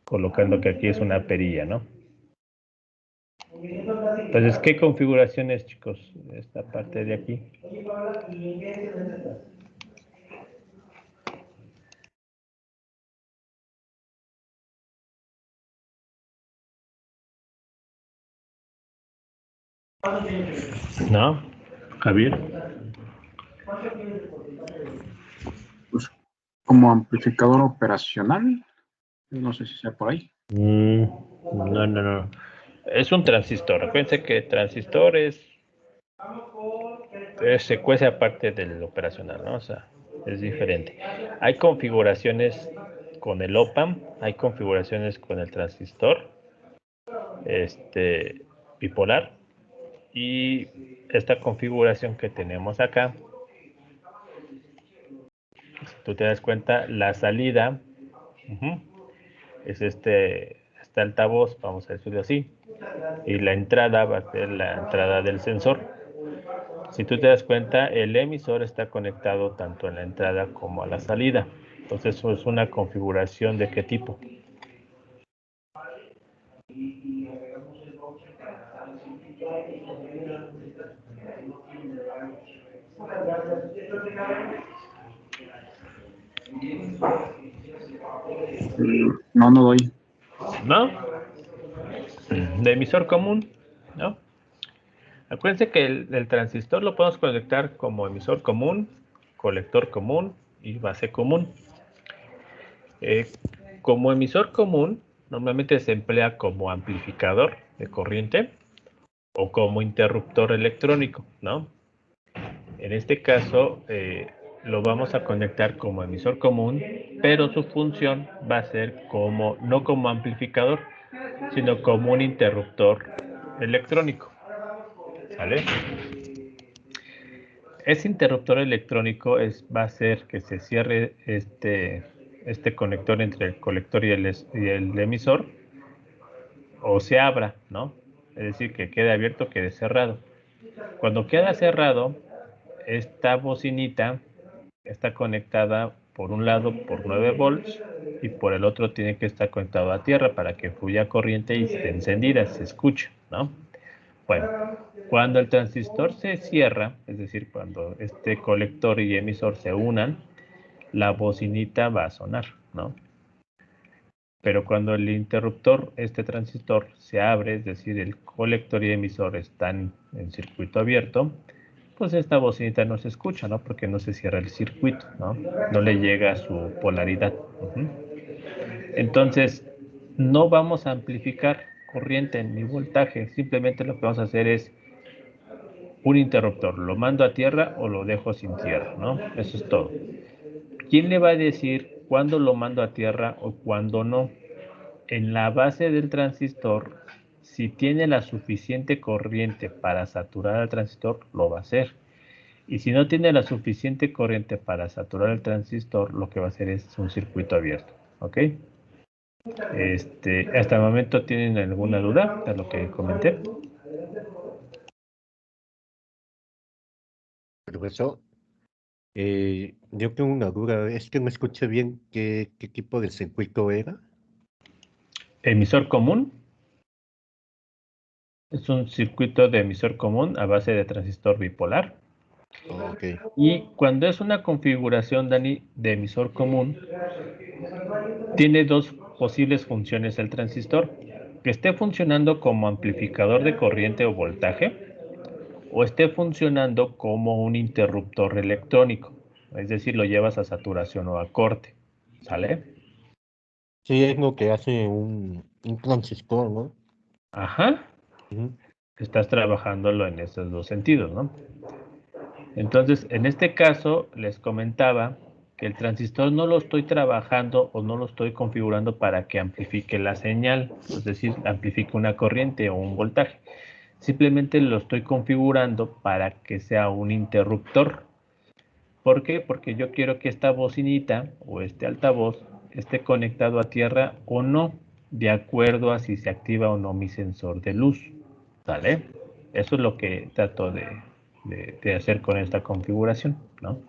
colocando que aquí es una perilla, ¿no? Entonces, ¿qué configuraciones, chicos? Esta parte de aquí. ¿No? Javier. Pues, como amplificador operacional, no sé si sea por ahí. No. Es un transistor. Acuérdense que transistor se cuece aparte del operacional, ¿no? O sea, es diferente. Hay configuraciones con el OPAMP, hay configuraciones con el transistor, bipolar, y esta configuración que tenemos acá, si tú te das cuenta, la salida es este altavoz, vamos a decirlo así, y la entrada va a ser la entrada del sensor. Si tú te das cuenta, el emisor está conectado tanto en la entrada como a la salida. Entonces, eso es una configuración de qué tipo. No doy. ¿No? De emisor común, ¿no? Acuérdense que el transistor lo podemos conectar como emisor común, colector común y base común. Como emisor común, normalmente se emplea como amplificador de corriente o como interruptor electrónico, ¿no? En este caso, lo vamos a conectar como emisor común, pero su función va a ser no como amplificador, sino como un interruptor electrónico. ¿Vale? Ese interruptor electrónico va a hacer que se cierre este conector entre el colector y el emisor, o se abra, ¿no? Es decir, que quede abierto o quede cerrado. Cuando queda cerrado, esta bocinita está conectada por un lado por 9 volts y por el otro tiene que estar conectado a tierra para que fluya corriente y esté encendida, se escuche, ¿no? Bueno, cuando el transistor se cierra, es decir, cuando este colector y emisor se unan, la bocinita va a sonar, ¿no? Pero cuando el interruptor, este transistor, se abre, es decir, el colector y emisor están en circuito abierto, pues esta bocinita no se escucha, ¿no? Porque no se cierra el circuito, ¿no? No le llega a su polaridad. Entonces, no vamos a amplificar corriente ni voltaje, simplemente lo que vamos a hacer es un interruptor, lo mando a tierra o lo dejo sin tierra, ¿no? Eso es todo. ¿Quién le va a decir cuándo lo mando a tierra o cuándo no? En la base del transistor, si tiene la suficiente corriente para saturar al transistor, lo va a hacer. Y si no tiene la suficiente corriente para saturar el transistor, lo que va a hacer es un circuito abierto. ¿Ok? Hasta el momento, ¿tienen alguna duda de lo que comenté? Profesor, yo tengo una duda, es que no escuché bien qué tipo de circuito era. Emisor común. Es un circuito de emisor común a base de transistor bipolar. Ok. Y cuando es una configuración, Dani, de emisor común, tiene dos posibles funciones el transistor. Que esté funcionando como amplificador de corriente o voltaje, o esté funcionando como un interruptor electrónico. Es decir, lo llevas a saturación o a corte. ¿Sale? Sí, es lo que hace un transistor, ¿no? Ajá. estás trabajándolo en esos dos sentidos, ¿no? Entonces, en este caso, les comentaba que el transistor no lo estoy trabajando o no lo estoy configurando para que amplifique la señal, es decir, amplifique una corriente o un voltaje. Simplemente lo estoy configurando para que sea un interruptor. ¿Por qué? Porque yo quiero que esta bocinita o este altavoz esté conectado a tierra o no, de acuerdo a si se activa o no mi sensor de luz. ¿Sale? Eso es lo que trato de hacer con esta configuración, ¿no?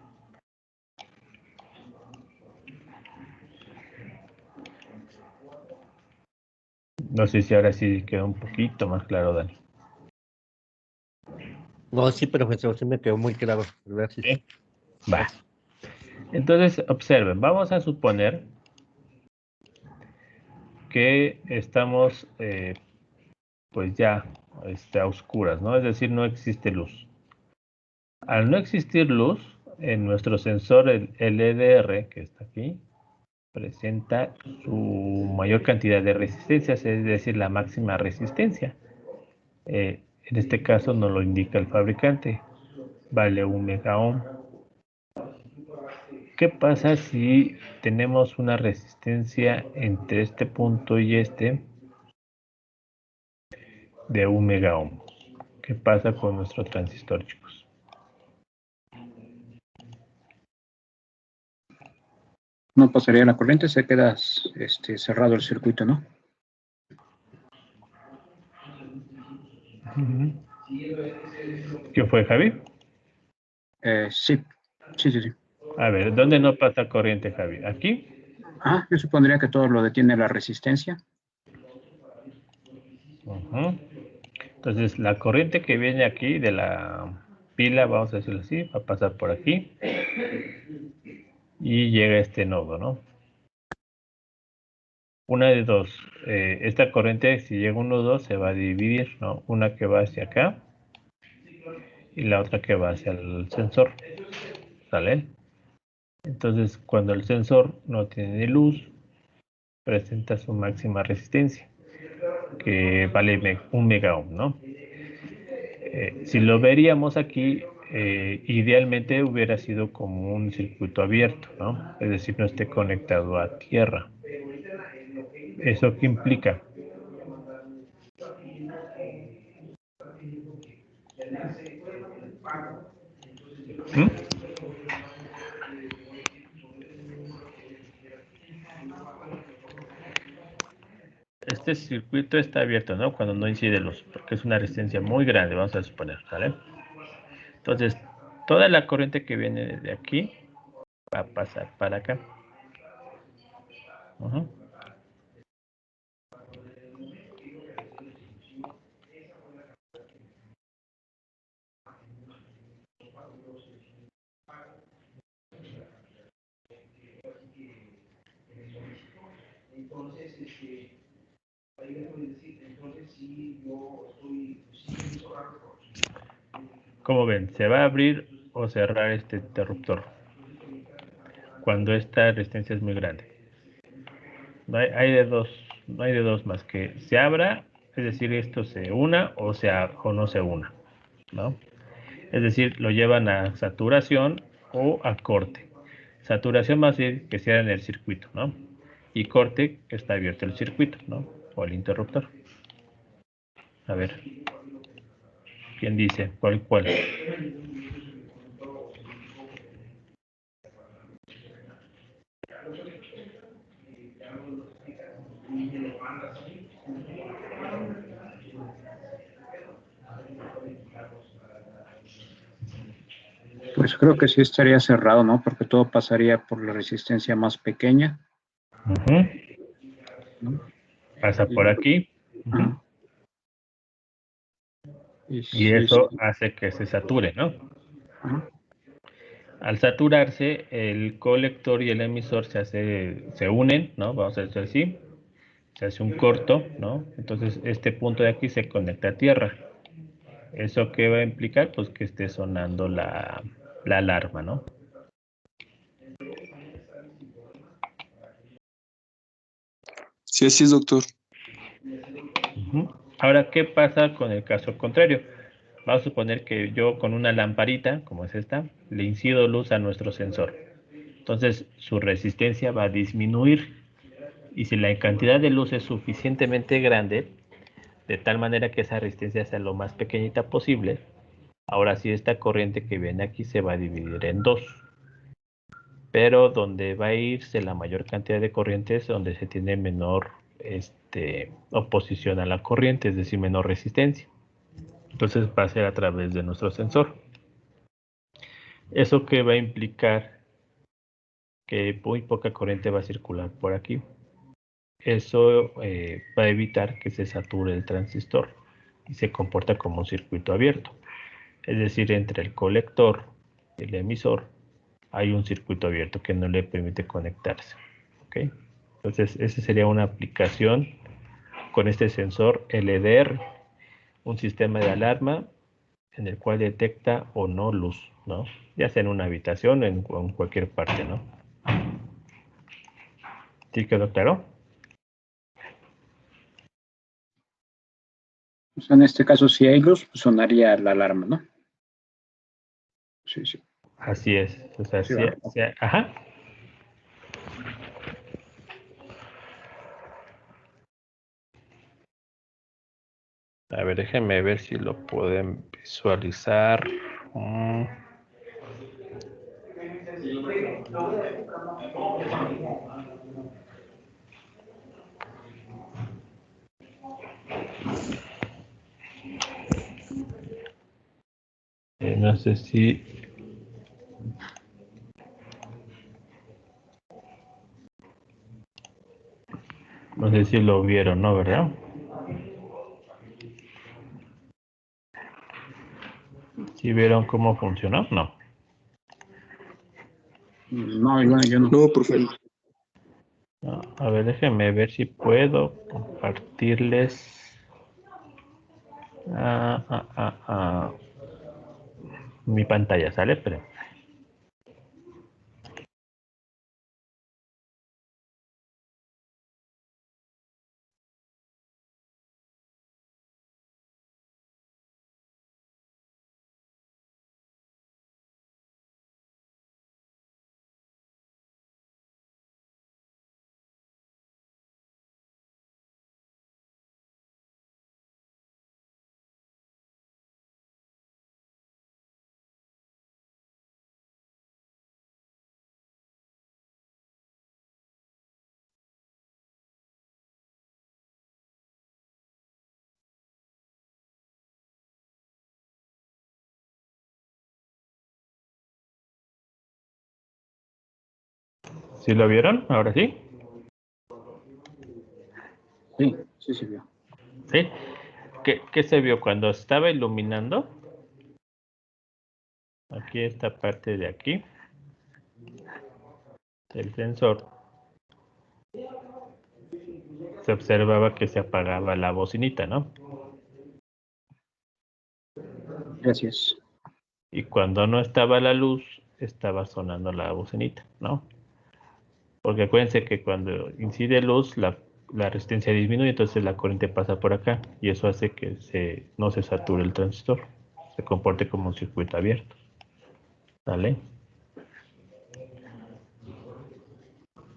No sé si ahora sí quedó un poquito más claro, Dani. No, sí, profesor, sí me quedó muy claro. Gracias. ¿Sí? Va. Entonces, observen, vamos a suponer que estamos pues ya a oscuras, ¿no? Es decir, no existe luz. Al no existir luz, en nuestro sensor, el LDR, que está aquí, presenta su mayor cantidad de resistencias, es decir, la máxima resistencia. En este caso nos lo indica el fabricante, vale 1 megaohm. ¿Qué pasa si tenemos una resistencia entre este punto y este de 1 megaohm? ¿Qué pasa con nuestro transistor, chicos? No pasaría la corriente, se queda cerrado el circuito, ¿no? ¿Qué fue, Javi? Sí. A ver, ¿dónde no pasa corriente, Javi? ¿Aquí? Yo supondría que todo lo detiene la resistencia. Entonces, la corriente que viene aquí de la pila, vamos a decirlo así, va a pasar por aquí y llega a este nodo, ¿no? Una de dos, esta corriente, si llega a un nodo, se va a dividir, ¿no? Una que va hacia acá y la otra que va hacia el sensor, ¿sale? Entonces, cuando el sensor no tiene luz, presenta su máxima resistencia, que vale 1 megaohm, ¿no? Si lo veríamos aquí, idealmente hubiera sido como un circuito abierto, ¿no? Es decir, no esté conectado a tierra. ¿Eso qué implica? ¿Mm? Este circuito está abierto, ¿no? Cuando no incide luz, porque es una resistencia muy grande, vamos a suponer, ¿vale? Entonces, toda la corriente que viene de aquí va a pasar para acá. ¿Cómo ven? ¿Se va a abrir o cerrar este interruptor cuando esta resistencia es muy grande? No hay de dos más que se abra, es decir, esto se una o no se una, ¿no? Es decir, lo llevan a saturación o a corte. Saturación va a decir que cierran el circuito, ¿no? Y corte, que está abierto el circuito, ¿no? O el interruptor. A ver, ¿quién dice? ¿Cuál? Pues creo que sí estaría cerrado, ¿no? Porque todo pasaría por la resistencia más pequeña. ¿No? Pasa por aquí. Y eso hace que se sature, ¿no? Al saturarse, el colector y el emisor se unen, ¿no? Vamos a decir así. Se hace un corto, ¿no? Entonces este punto de aquí se conecta a tierra. ¿Eso qué va a implicar? Pues que esté sonando la alarma, ¿no? Sí, así es, doctor. Ahora, ¿qué pasa con el caso contrario? Vamos a suponer que yo con una lamparita, como es esta, le incido luz a nuestro sensor. Entonces, su resistencia va a disminuir. Y si la cantidad de luz es suficientemente grande, de tal manera que esa resistencia sea lo más pequeñita posible, ahora sí esta corriente que viene aquí se va a dividir en dos. Pero donde va a irse la mayor cantidad de corriente es donde se tiene menor oposición a la corriente, es decir, menor resistencia. Entonces va a ser a través de nuestro sensor. ¿Eso qué va a implicar? Que muy poca corriente va a circular por aquí. Eso va a evitar que se sature el transistor y se comporta como un circuito abierto. Es decir, entre el colector y el emisor hay un circuito abierto que no le permite conectarse. ¿Okay? Entonces, esa sería una aplicación con este sensor LDR, un sistema de alarma en el cual detecta o no luz, ¿no? Ya sea en una habitación o en cualquier parte, ¿no? ¿Sí quedó claro? O sea, en este caso, si hay luz, pues sonaría la alarma, ¿no? Sí, sí. Así es. O sea, Sí, sí, ajá. A ver, déjenme ver si lo pueden visualizar. No sé si... No sé si lo vieron, ¿no? ¿Verdad? ¿Sí vieron cómo funcionó? No. No, yo no. No, profe. No, a ver, déjenme ver si puedo compartirles. Mi pantalla, ¿sale? Pero... ¿Sí lo vieron? ¿Ahora sí? Sí, sí se vio. ¿Sí? ¿Qué se vio cuando estaba iluminando? Aquí esta parte de aquí. El sensor. Se observaba que se apagaba la bocinita, ¿no? Gracias. Y cuando no estaba la luz, estaba sonando la bocinita, ¿no? Porque acuérdense que cuando incide luz, la resistencia disminuye, entonces la corriente pasa por acá y eso hace que no se sature el transistor, se comporte como un circuito abierto. ¿Vale?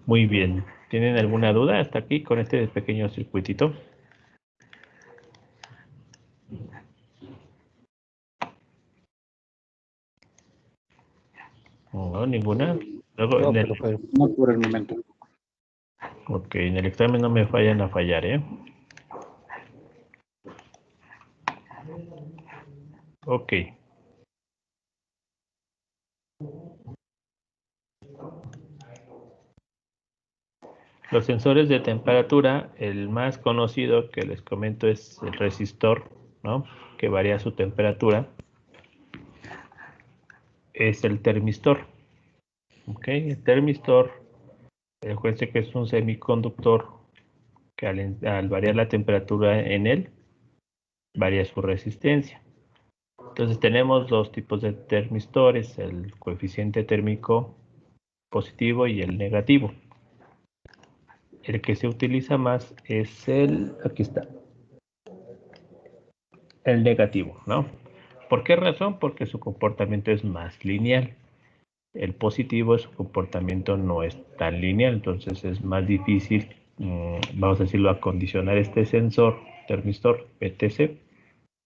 Muy bien. ¿Tienen alguna duda hasta aquí con este pequeño circuitito? No, ninguna. Luego No, pero pues, No por el momento. ok, en el examen no me vayan a fallar, ¿eh? Ok. Los sensores de temperatura, el más conocido que les comento es el resistor, ¿no? Que varía su temperatura. Es el termistor. ¿Ok? El termistor, recuerden que es un semiconductor que al variar la temperatura en él, varía su resistencia. Entonces tenemos dos tipos de termistores, el coeficiente térmico positivo y el negativo. El que se utiliza más es aquí está, el negativo, ¿no? ¿Por qué razón? Porque su comportamiento es más lineal. El positivo, su comportamiento no es tan lineal, entonces es más difícil, vamos a decirlo, acondicionar este sensor, termistor, BTC,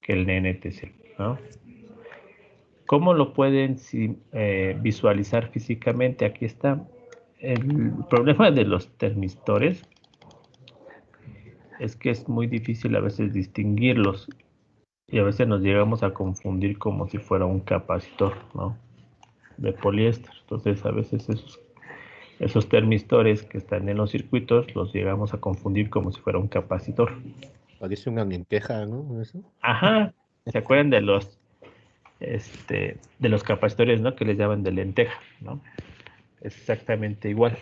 que el NTC, ¿no? ¿Cómo lo pueden visualizar físicamente? Aquí está. El problema de los termistores es que es muy difícil a veces distinguirlos y a veces nos llegamos a confundir como si fuera un capacitor, ¿no? De poliéster. Entonces a veces esos termistores que están en los circuitos los llegamos a confundir como si fuera un capacitor. Parece una lenteja, ¿no? Eso. Ajá. ¿Se acuerdan de los capacitores, ¿no? Que les llaman de lenteja, ¿no? Es exactamente igual.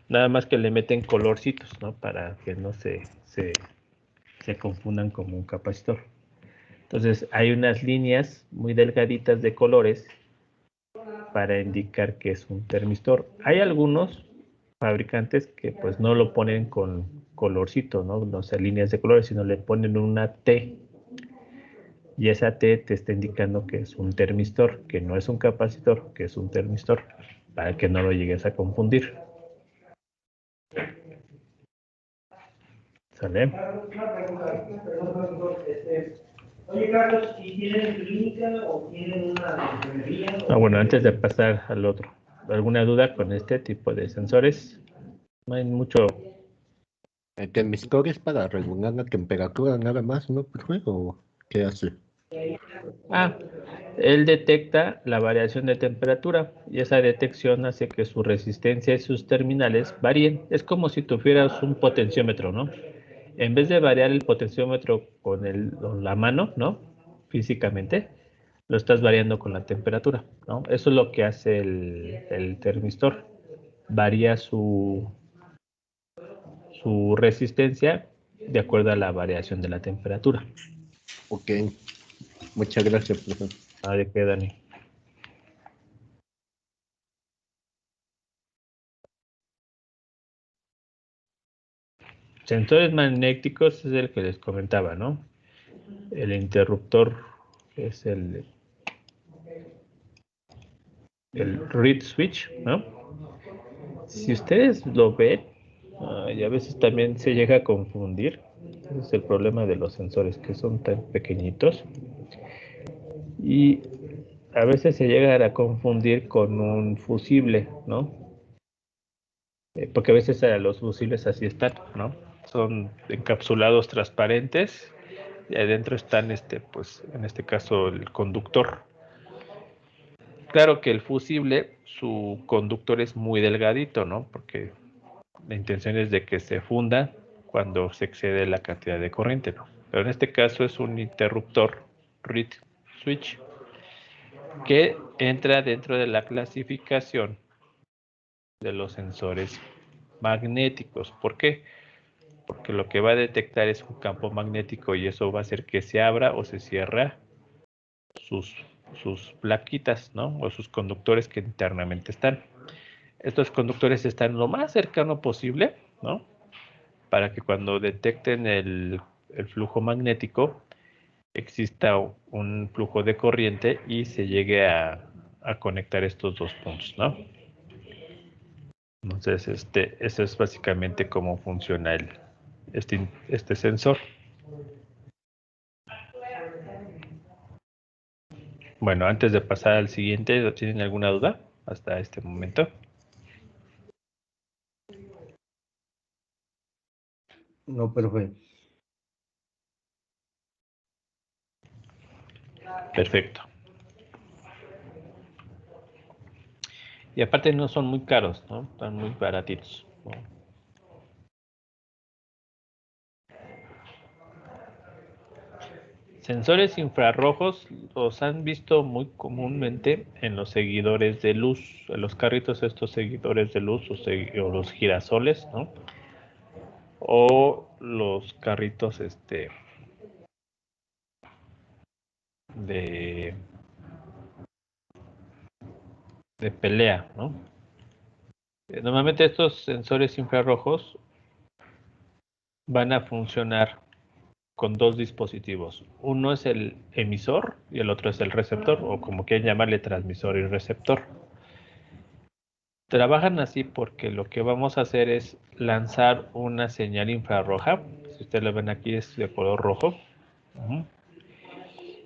Nada más que le meten colorcitos, ¿no? Para que no se confundan como un capacitor. Entonces hay unas líneas muy delgaditas de colores para indicar que es un termistor. Hay algunos fabricantes que pues no lo ponen con colorcito, ¿no? No sé, líneas de colores, sino le ponen una T. Y esa T te está indicando que es un termistor, que no es un capacitor, que es un termistor, para que no lo llegues a confundir. ¿Sale? Oye, Carlos, ¿y tienen clínica o tienen una enfermería? Bueno, antes de pasar al otro, ¿alguna duda con este tipo de sensores? No hay mucho. El termistor es para regular la temperatura nada más, ¿no, profe? ¿O qué hace? Él detecta la variación de temperatura y esa detección hace que su resistencia y sus terminales varíen. Es como si tuvieras un potenciómetro, ¿no? En vez de variar el potenciómetro con la mano, ¿no? Físicamente, lo estás variando con la temperatura, ¿no? Eso es lo que hace el termistor. Varía su resistencia de acuerdo a la variación de la temperatura. Ok. Muchas gracias, profe. ¿De qué, Dani? Sensores magnéticos es el que les comentaba, ¿no? El interruptor es el reed switch, ¿no? Si ustedes lo ven, y a veces también se llega a confundir. Ese es el problema de los sensores, que son tan pequeñitos. Y a veces se llegan a confundir con un fusible, ¿no? Porque a veces los fusibles así están, ¿no? Son encapsulados transparentes y adentro están, pues, en este caso, el conductor. Claro que el fusible, su conductor es muy delgadito, ¿no? Porque la intención es de que se funda cuando se excede la cantidad de corriente, ¿no? Pero en este caso es un interruptor reed switch que entra dentro de la clasificación de los sensores magnéticos. ¿Por qué? Porque lo que va a detectar es un campo magnético y eso va a hacer que se abra o se cierra sus plaquitas, ¿no? O sus conductores que internamente están. Estos conductores están lo más cercano posible, ¿no? Para que cuando detecten el flujo magnético exista un flujo de corriente y se llegue a conectar estos dos puntos, ¿no? Entonces, eso es básicamente cómo funciona este sensor. Bueno, antes de pasar al siguiente, ¿tienen alguna duda hasta este momento? No, profe. Perfecto. Y aparte no son muy caros, ¿no? Están muy baratitos, ¿no? Sensores infrarrojos los han visto muy comúnmente en los seguidores de luz, en los carritos estos seguidores de luz o los girasoles, ¿no? O los carritos de pelea, ¿no? Normalmente estos sensores infrarrojos van a funcionar con dos dispositivos. Uno es el emisor y el otro es el receptor, o como quieran llamarle, transmisor y receptor. Trabajan así porque lo que vamos a hacer es lanzar una señal infrarroja. Si ustedes lo ven aquí, es de color rojo.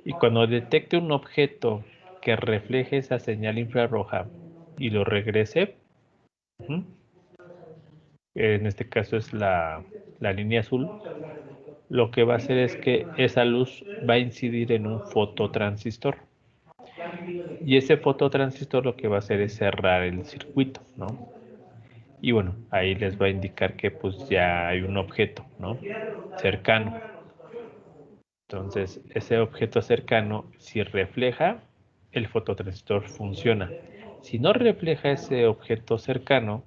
Y cuando detecte un objeto que refleje esa señal infrarroja y lo regrese, en este caso es la línea azul, lo que va a hacer es que esa luz va a incidir en un fototransistor. Y ese fototransistor lo que va a hacer es cerrar el circuito, ¿no? Y bueno, ahí les va a indicar que pues ya hay un objeto, ¿no? Cercano. Entonces, ese objeto cercano, si refleja, el fototransistor funciona. Si no refleja ese objeto cercano,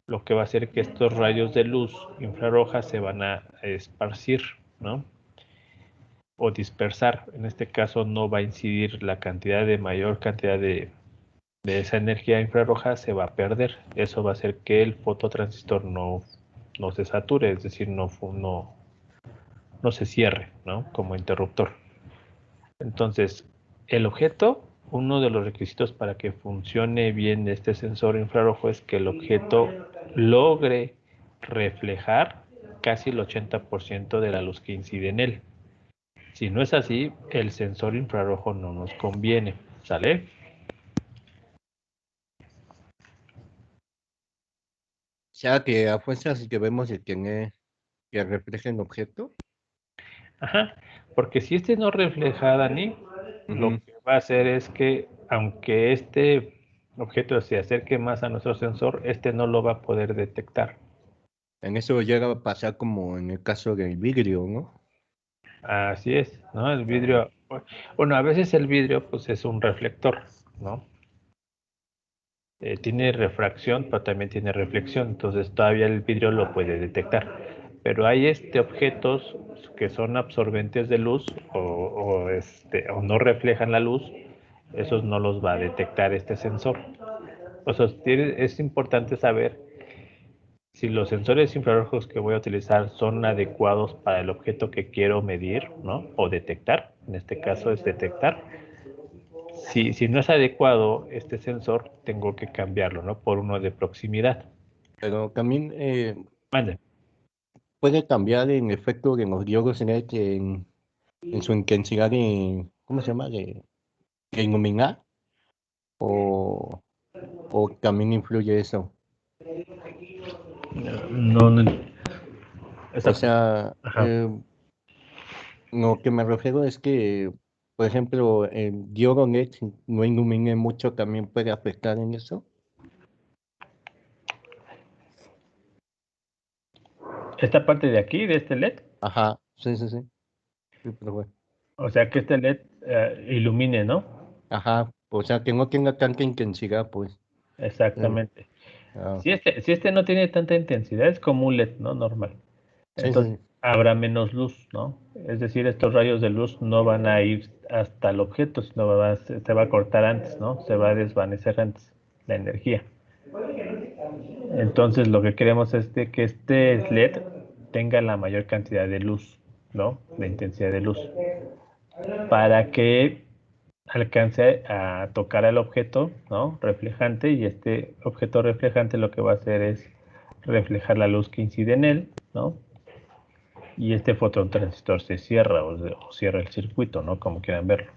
lo que va a hacer es que estos rayos de luz infrarroja se van a esparcir, ¿no? O dispersar. En este caso no va a incidir la mayor cantidad de esa energía infrarroja, se va a perder. Eso va a hacer que el fototransistor no se sature, es decir, no se cierre, ¿no? Como interruptor. Entonces, el objeto, uno de los requisitos para que funcione bien este sensor infrarrojo es que el objeto logre reflejar casi el 80% de la luz que incide en él. Si no es así, el sensor infrarrojo no nos conviene, ¿sale? O sea, que a fuerzas debemos de tener que reflejen objeto. Ajá, porque si este no refleja, Dani, lo que va a hacer es que, aunque este objeto se acerque más a nuestro sensor, este no lo va a poder detectar. En eso llega a pasar como en el caso del vidrio, ¿no? Así es, ¿no? El vidrio, bueno, a veces el vidrio pues es un reflector, ¿no? Tiene refracción, pero también tiene reflexión, entonces todavía el vidrio lo puede detectar. Pero hay objetos que son absorbentes de luz o no reflejan la luz, esos no los va a detectar este sensor. O sea, es importante saber si los sensores infrarrojos que voy a utilizar son adecuados para el objeto que quiero medir, ¿no? O detectar. En este caso es detectar. Si no es adecuado este sensor, tengo que cambiarlo, ¿no? Por uno de proximidad. Pero también Mande. puede cambiar en efecto de los diodos LED en su intensidad de, ¿cómo se llama? De iluminar. O también influye eso. No. O sea, Ajá. lo que me refiero es que, por ejemplo, el diodo LED, si no ilumine mucho, también puede afectar en eso. Esta parte de aquí, de este LED, Ajá, sí. Sí, pero bueno. o sea que este LED ilumine, ¿no? Ajá, o sea, que no tenga tanta intensidad, pues. Exactamente. Ah, Si este no tiene tanta intensidad, es como un LED, ¿no? Normal. Entonces sí. habrá menos luz, ¿no? Es decir, estos rayos de luz no van a ir hasta el objeto, sino se va a cortar antes, ¿no? Se va a desvanecer antes la energía. Entonces lo que queremos es que este LED tenga la mayor cantidad de luz, ¿no? De intensidad de luz. Para que alcance a tocar al objeto, ¿no? Reflejante, y este objeto reflejante lo que va a hacer es reflejar la luz que incide en él, ¿no? Y este fototransistor se cierra o cierra el circuito, ¿no? Como quieran verlo.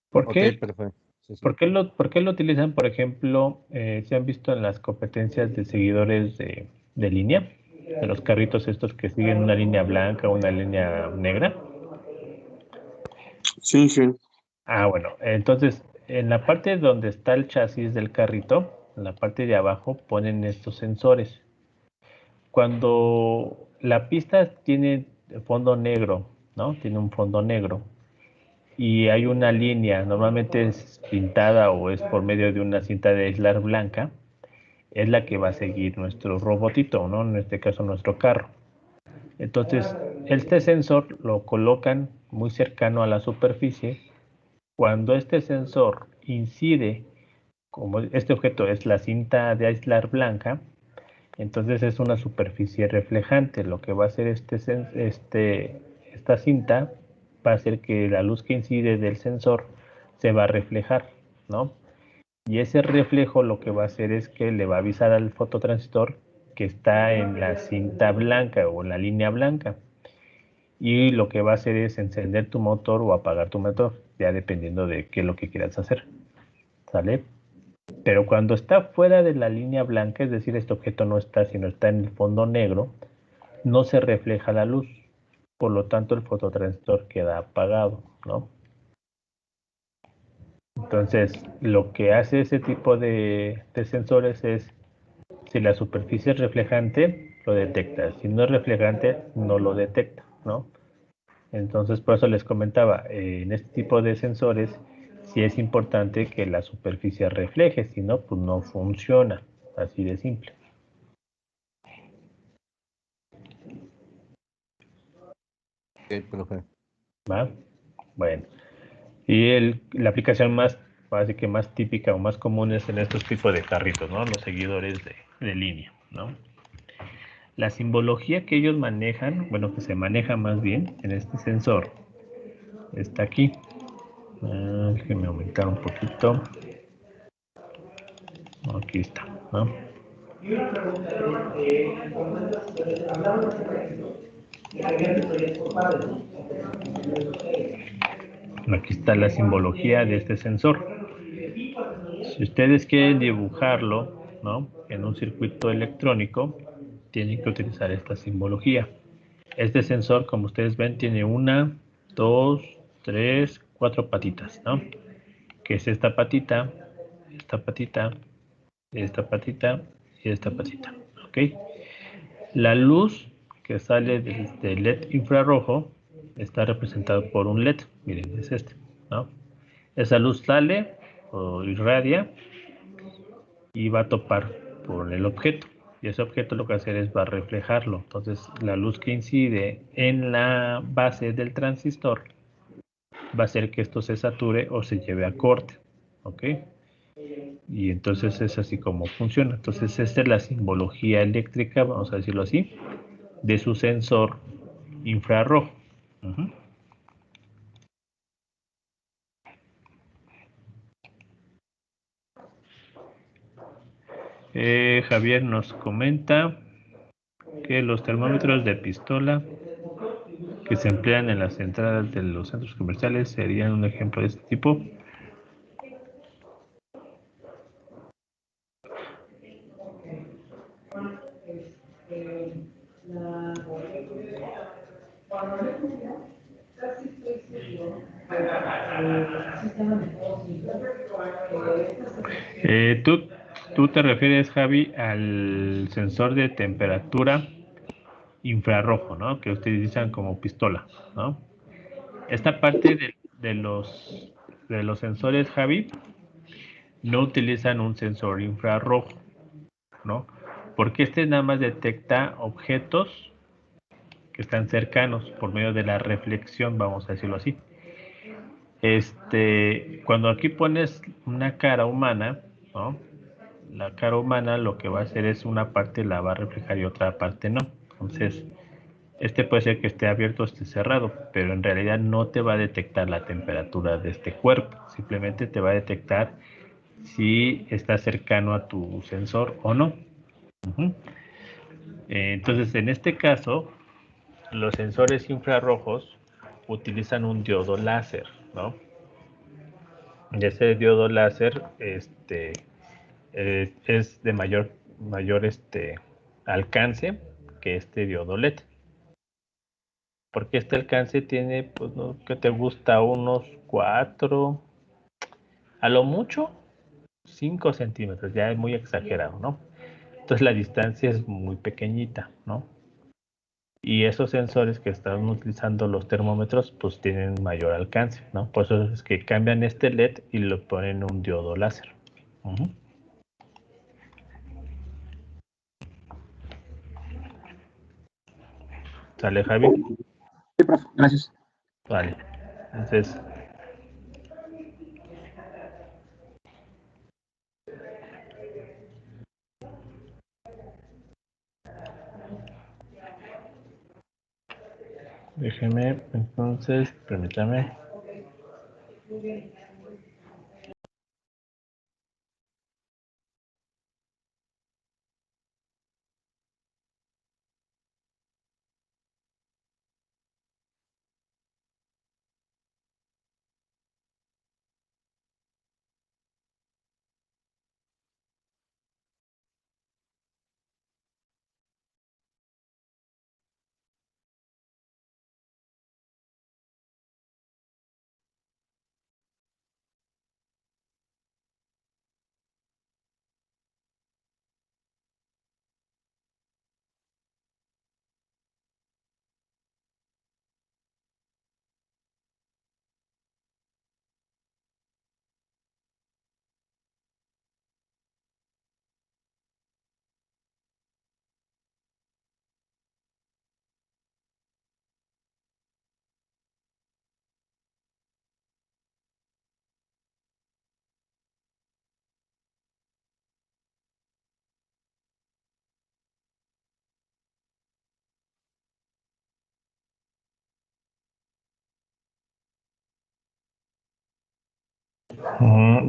¿Por Ok, qué? perfecto. Sí. ¿Por qué lo utilizan, por ejemplo, se han visto en las competencias de seguidores de línea? De los carritos estos que siguen una línea blanca o una línea negra. Sí, Inge. Bueno, entonces en la parte donde está el chasis del carrito, en la parte de abajo ponen estos sensores. Cuando la pista tiene fondo negro, ¿no? Tiene un fondo negro y hay una línea, normalmente es pintada o es por medio de una cinta de aislar blanca, es la que va a seguir nuestro robotito, ¿no? En este caso nuestro carro. Entonces, este sensor lo colocan muy cercano a la superficie. Cuando este sensor incide como este objeto es la cinta de aislar blanca, entonces es una superficie reflejante. Lo que va a hacer esta cinta va a hacer que la luz que incide del sensor se va a reflejar, ¿no? Y ese reflejo lo que va a hacer es que le va a avisar al fototransistor que está en la cinta blanca o en la línea blanca. Y lo que va a hacer es encender tu motor o apagar tu motor, ya dependiendo de qué es lo que quieras hacer. ¿Sale? Pero cuando está fuera de la línea blanca, es decir, este objeto no está, sino está en el fondo negro, no se refleja la luz. Por lo tanto, el fototransistor queda apagado, ¿no? Entonces, lo que hace ese tipo de sensores es, si la superficie es reflejante, lo detecta. Si no es reflejante, no lo detecta, ¿no? Entonces, por eso les comentaba, en este tipo de sensores, sí es importante que la superficie refleje, si no, pues no funciona, así de simple. Sí, profe. ¿Va? Bueno, y la aplicación más, así que más típica o más común es en estos tipos de carritos, ¿no? Los seguidores de línea, ¿no? La simbología que ellos manejan, bueno, que se maneja más bien en este sensor, está aquí. Déjenme aumentar un poquito. Aquí está, ¿no? Aquí está la simbología de este sensor. Si ustedes quieren dibujarlo, ¿no?, en un circuito electrónico, tienen que utilizar esta simbología. Este sensor, como ustedes ven, tiene 1, 2, 3, 4 patitas, ¿no? Que es esta patita, esta patita, esta patita y esta patita, ¿ok? La luz que sale del LED infrarrojo está representada por un LED, miren, es este, ¿no? Esa luz sale o irradia y va a topar por el objeto. Y ese objeto lo que va a hacer es va a reflejarlo. Entonces, la luz que incide en la base del transistor va a hacer que esto se sature o se lleve a corte. ¿Ok? Y entonces es así como funciona. Entonces, esta es la simbología eléctrica, vamos a decirlo así, de su sensor infrarrojo. Uh-huh. Javier nos comenta que los termómetros de pistola que se emplean en las entradas de los centros comerciales serían un ejemplo de este tipo. Tú te refieres, Javi, al sensor de temperatura infrarrojo, ¿no? Que utilizan como pistola, ¿no? Esta parte de los sensores, Javi, no utilizan un sensor infrarrojo, ¿no? Porque este nada más detecta objetos que están cercanos por medio de la reflexión, vamos a decirlo así. Cuando aquí pones una cara humana, ¿no? La cara humana lo que va a hacer es una parte la va a reflejar y otra parte no. Entonces, puede ser que esté abierto o esté cerrado, pero en realidad no te va a detectar la temperatura de este cuerpo. Simplemente te va a detectar si está cercano a tu sensor o no. Uh-huh. Entonces, en este caso, los sensores infrarrojos utilizan un diodo láser, ¿no? Y ese diodo láser es de mayor alcance que este diodo LED. Porque este alcance tiene, pues, ¿no?, que te gusta unos 4, a lo mucho 5 centímetros, ya es muy exagerado, ¿no? Entonces la distancia es muy pequeñita, ¿no? Y esos sensores que están utilizando los termómetros, pues tienen mayor alcance, ¿no? Por eso es que cambian este LED y lo ponen un diodo láser. Uh-huh. ¿Sale, Javi? Sí, profe, gracias. Vale. Entonces, Déjeme, entonces, permítame.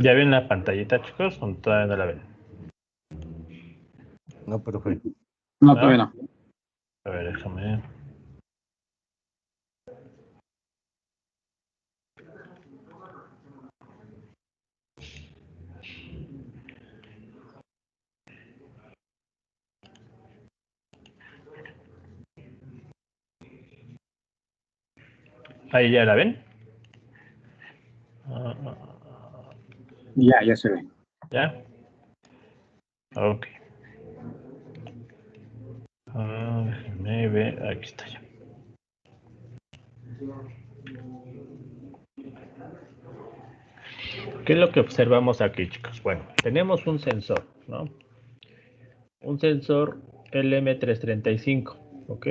¿Ya ven la pantallita, chicos? ¿O todavía no la ven? No, profe. No, ¿No? todavía no. A ver, déjame. Ahí ya la ven. Ya se ve. ¿Ya? Ok. Déjenme ver. Aquí está ya. ¿Qué es lo que observamos aquí, chicos? Bueno, tenemos un sensor, ¿no? Un sensor LM335, ¿ok?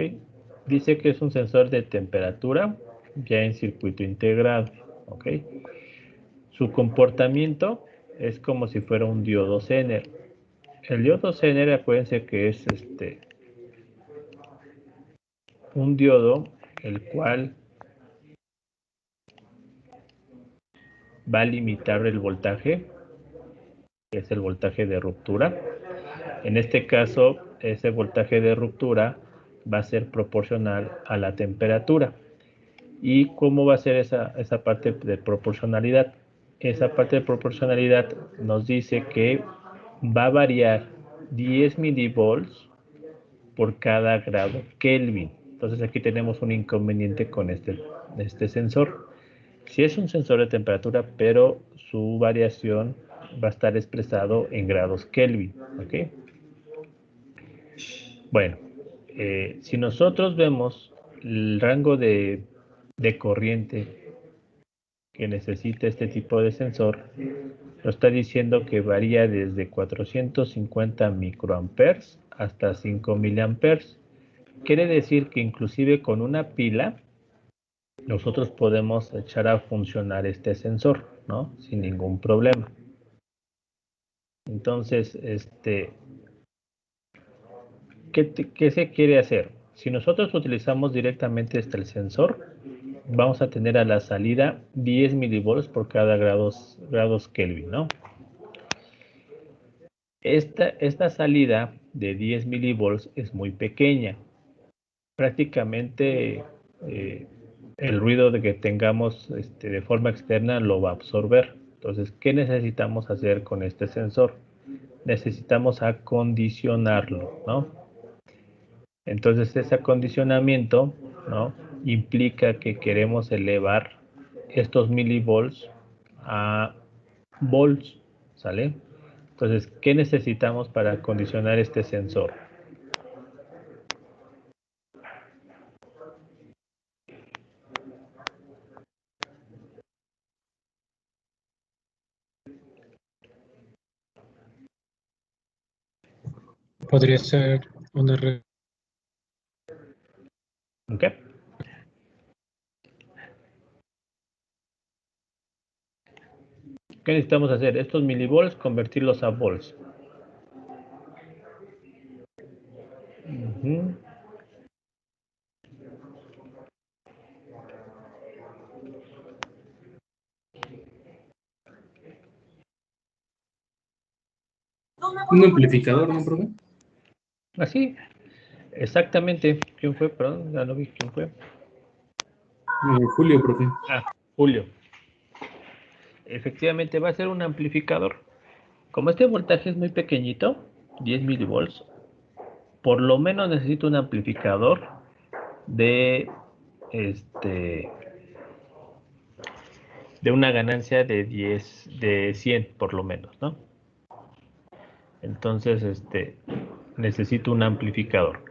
Dice que es un sensor de temperatura ya en circuito integrado, ¿ok? Su comportamiento es como si fuera un diodo Zener. El diodo Zener, acuérdense que es un diodo el cual va a limitar el voltaje, que es el voltaje de ruptura. En este caso, ese voltaje de ruptura va a ser proporcional a la temperatura. ¿Y cómo va a ser esa parte de proporcionalidad? Esa parte de proporcionalidad nos dice que va a variar 10 milivolts por cada grado Kelvin. Entonces aquí tenemos un inconveniente con este sensor. Sí es un sensor de temperatura, pero su variación va a estar expresado en grados Kelvin. ¿Ok? Bueno, si nosotros vemos el rango de corriente que necesita este tipo de sensor, nos está diciendo que varía desde 450 microamperes hasta 5 miliamperes. Quiere decir que inclusive con una pila nosotros podemos echar a funcionar este sensor, ¿no? Sin ningún problema. Entonces, ¿qué se quiere hacer? Si nosotros utilizamos directamente el sensor, vamos a tener a la salida 10 milivolts por cada grados Kelvin, ¿no? Esta salida de 10 milivolts es muy pequeña. Prácticamente el ruido de que tengamos de forma externa lo va a absorber. Entonces, ¿qué necesitamos hacer con este sensor? Necesitamos acondicionarlo, ¿no? Entonces, ese acondicionamiento, ¿no?, implica que queremos elevar estos milivolts a volts, ¿sale? Entonces, ¿qué necesitamos para acondicionar este sensor? Podría ser una red. ¿Ok? ¿Qué necesitamos hacer? Estos milivolts, convertirlos a volts. Un amplificador, ¿no, profe? Así, exactamente. ¿Quién fue? Perdón, ya no vi quién fue. Julio, profe. Julio. Efectivamente va a ser un amplificador. Como este voltaje es muy pequeñito, 10 milivolts, por lo menos necesito un amplificador de de una ganancia de 100 por lo menos, ¿no? Entonces, necesito un amplificador.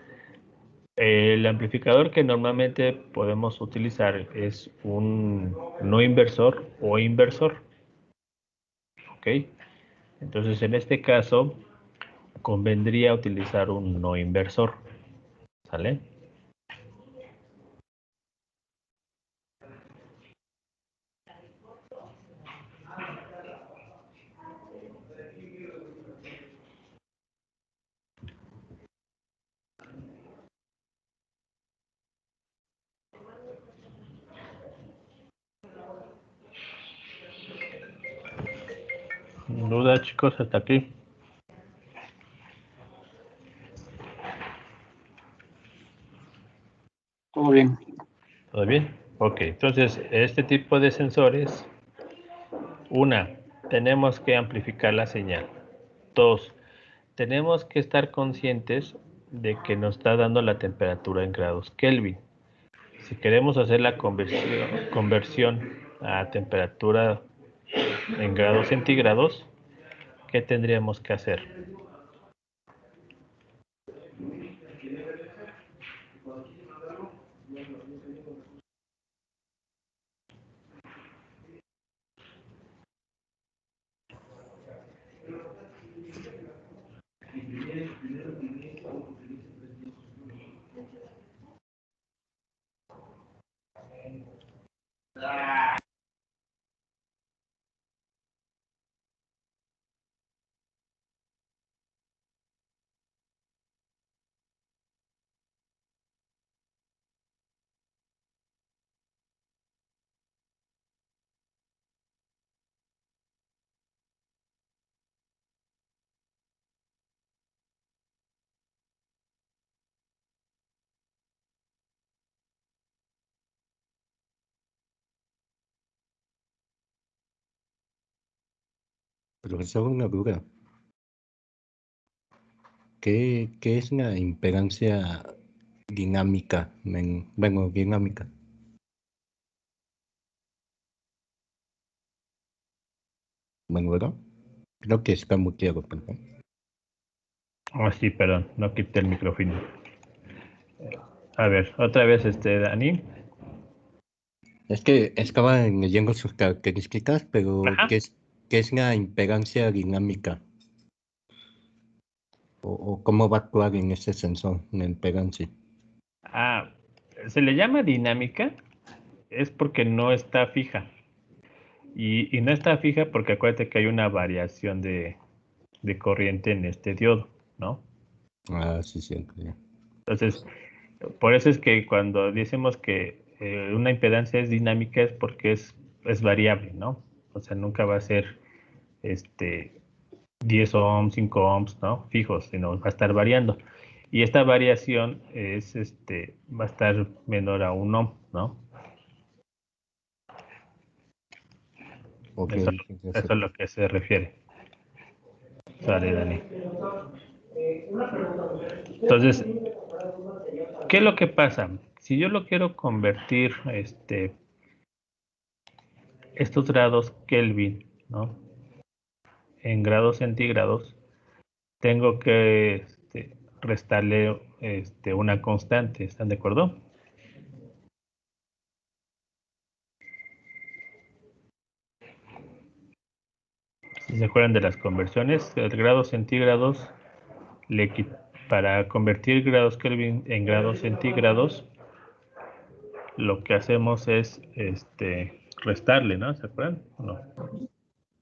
El amplificador que normalmente podemos utilizar es un no inversor o inversor. ¿Ok? Entonces, en este caso, convendría utilizar un no inversor. ¿Sale? ¿Duda, chicos, hasta aquí? Todo bien. ¿Todo bien? Ok, entonces este tipo de sensores, tenemos que amplificar la señal. 2, tenemos que estar conscientes de que nos está dando la temperatura en grados Kelvin. Si queremos hacer la conversión a temperatura en grados centígrados, ¿qué tendríamos que hacer? Profesor, una duda. ¿Qué es la impedancia dinámica? Bueno, dinámica. Bueno, ¿verdad? Creo que está muteado, perdón. Sí, perdón, no quité el micrófono. A ver, otra vez, Dani. Es que estaba leyendo sus características, pero Ajá. ¿qué es la impedancia dinámica? ¿O cómo va a actuar en ese sensor, la impedancia? Se le llama dinámica, es porque no está fija. Y no está fija porque acuérdate que hay una variación de corriente en este diodo, ¿no? Sí, sí. Entonces, por eso es que cuando decimos que una impedancia es dinámica es porque es variable, ¿no? O sea, nunca va a ser 10 ohms, 5 ohms, ¿no? Fijos, sino va a estar variando. Y esta variación va a estar menor a 1 ohm, ¿no? Okay, Eso es lo que se refiere. Sale, Dani. Entonces, ¿qué es lo que pasa? Si yo lo quiero convertir, estos grados Kelvin, ¿no? En grados centígrados, tengo que restarle una constante, ¿están de acuerdo? Si se acuerdan de las conversiones, el grados centígrados, para convertir grados Kelvin en grados centígrados, lo que hacemos es restarle, ¿no? ¿Se acuerdan? No.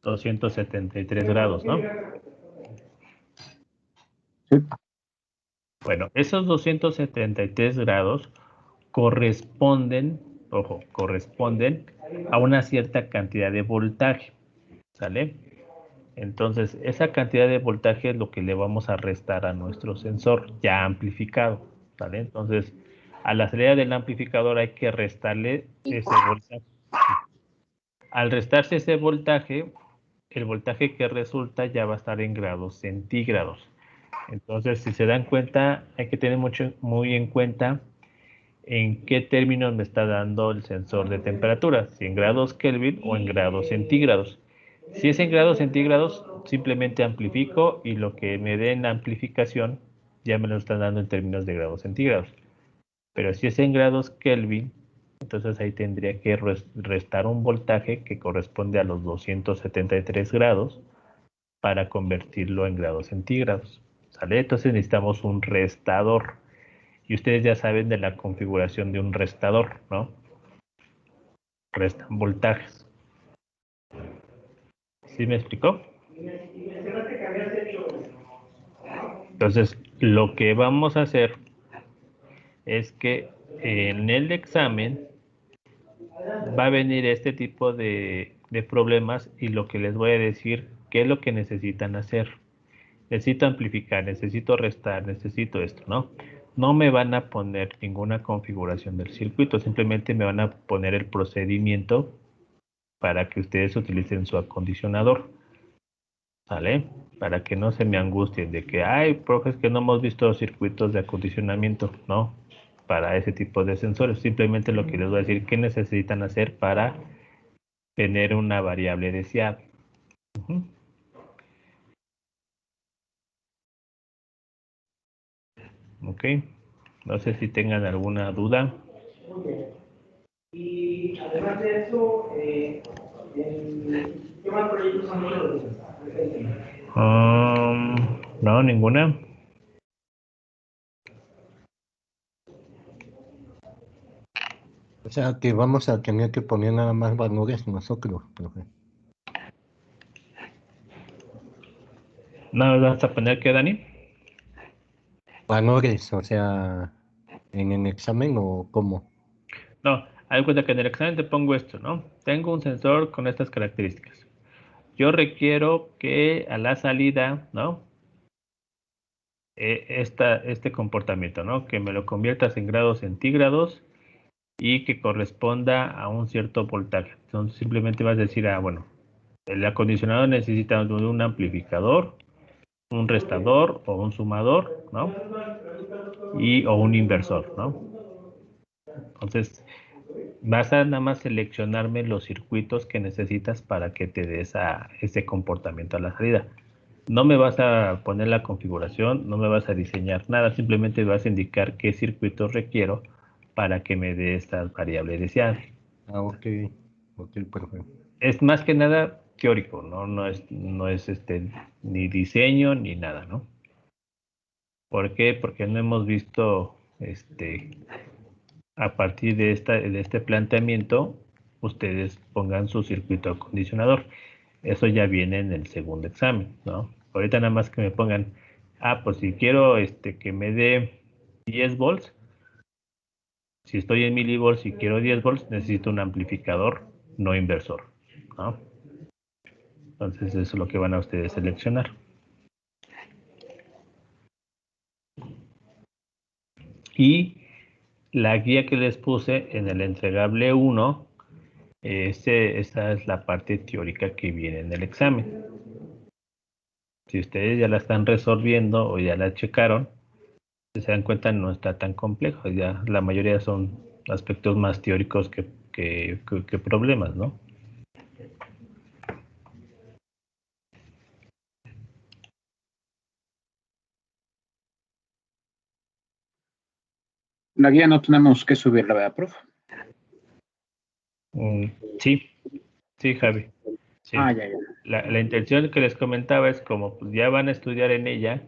273 grados, ¿no? Sí. Bueno, esos 273 grados corresponden, ojo, corresponden a una cierta cantidad de voltaje, ¿sale? Entonces, esa cantidad de voltaje es lo que le vamos a restar a nuestro sensor ya amplificado, ¿vale? Entonces, a la salida del amplificador hay que restarle ese voltaje. Al restarse ese voltaje, el voltaje que resulta ya va a estar en grados centígrados. Entonces, si se dan cuenta, hay que tener muy en cuenta en qué términos me está dando el sensor de temperatura, si en grados Kelvin o en grados centígrados. Si es en grados centígrados, simplemente amplifico y lo que me dé en la amplificación ya me lo están dando en términos de grados centígrados. Pero si es en grados Kelvin, entonces ahí tendría que restar un voltaje que corresponde a los 273 grados para convertirlo en grados centígrados. ¿Sale? Entonces necesitamos un restador. Y ustedes ya saben de la configuración de un restador, ¿no? Restan voltajes. ¿Sí me explicó? Entonces, lo que vamos a hacer es que en el examen va a venir este tipo de problemas y lo que les voy a decir, qué es lo que necesitan hacer. Necesito amplificar, necesito restar, necesito esto, ¿no? No me van a poner ninguna configuración del circuito, simplemente me van a poner el procedimiento para que ustedes utilicen su acondicionador, ¿vale? Para que no se me angustien de que, ay, profes, que no hemos visto circuitos de acondicionamiento, ¿no? Para ese tipo de sensores, simplemente lo que les voy a decir, qué necesitan hacer para tener una variable deseada. Ok, no sé si tengan alguna duda. Y además de eso, ¿qué más proyectos han hecho? No, ninguna. O sea que vamos a tener que poner nada más valores nosotros, profe. ¿No vas a poner qué, Dani? Valores, o sea, en el examen o cómo. No, haz de cuenta que en el examen te pongo esto, ¿no? Tengo un sensor con estas características. Yo requiero que a la salida, ¿no? Este comportamiento, ¿no? Que me lo conviertas en grados centígrados y que corresponda a un cierto voltaje. Entonces simplemente vas a decir, bueno, el acondicionador necesita un amplificador, un restador o un sumador, ¿no? O un inversor, ¿no? Entonces, vas a nada más seleccionarme los circuitos que necesitas para que te dé ese comportamiento a la salida. No me vas a poner la configuración, no me vas a diseñar nada, simplemente vas a indicar qué circuitos requiero para que me dé estas variables deseadas. Ok, perfecto. Es más que nada teórico, ¿no? No es ni diseño ni nada, ¿no? ¿Por qué? Porque no hemos visto a partir de este planteamiento, ustedes pongan su circuito acondicionador. Eso ya viene en el segundo examen, ¿no? Ahorita nada más que me pongan, pues si quiero que me dé 10 volts, si estoy en milivolts y quiero 10 volts, necesito un amplificador, no inversor, ¿no? Entonces eso es lo que van a ustedes seleccionar. Y la guía que les puse en el entregable 1, esa es la parte teórica que viene en el examen. Si ustedes ya la están resolviendo o ya la checaron, si se dan cuenta no está tan complejo. Ya la mayoría son aspectos más teóricos que problemas, ¿no? La guía no tenemos que subirla, ¿verdad, profe? Sí, Javi. Sí. Ya. La intención que les comentaba es como pues, ya van a estudiar en ella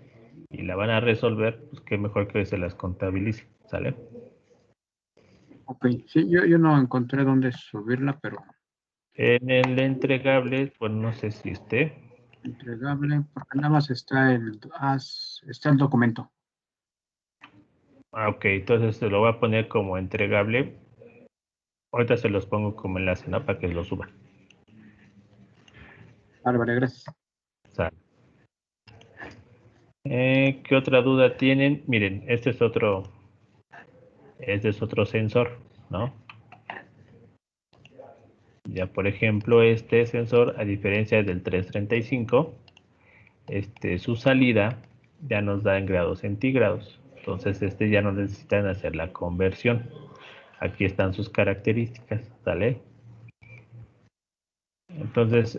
y la van a resolver, pues qué mejor que se las contabilice, ¿sale? Ok, sí, yo no encontré dónde subirla, pero... En el entregable, pues no sé si esté. Entregable, porque nada más está está el documento. Ok, entonces se lo voy a poner como entregable. Ahorita se los pongo como enlace, ¿no? Para que lo suban. Vale, gracias. ¿Qué otra duda tienen? Miren, este es otro sensor, ¿no? Ya, por ejemplo, este sensor, a diferencia del 335, su salida ya nos da en grados centígrados. Entonces, ya no necesitan hacer la conversión. Aquí están sus características, ¿vale? Entonces,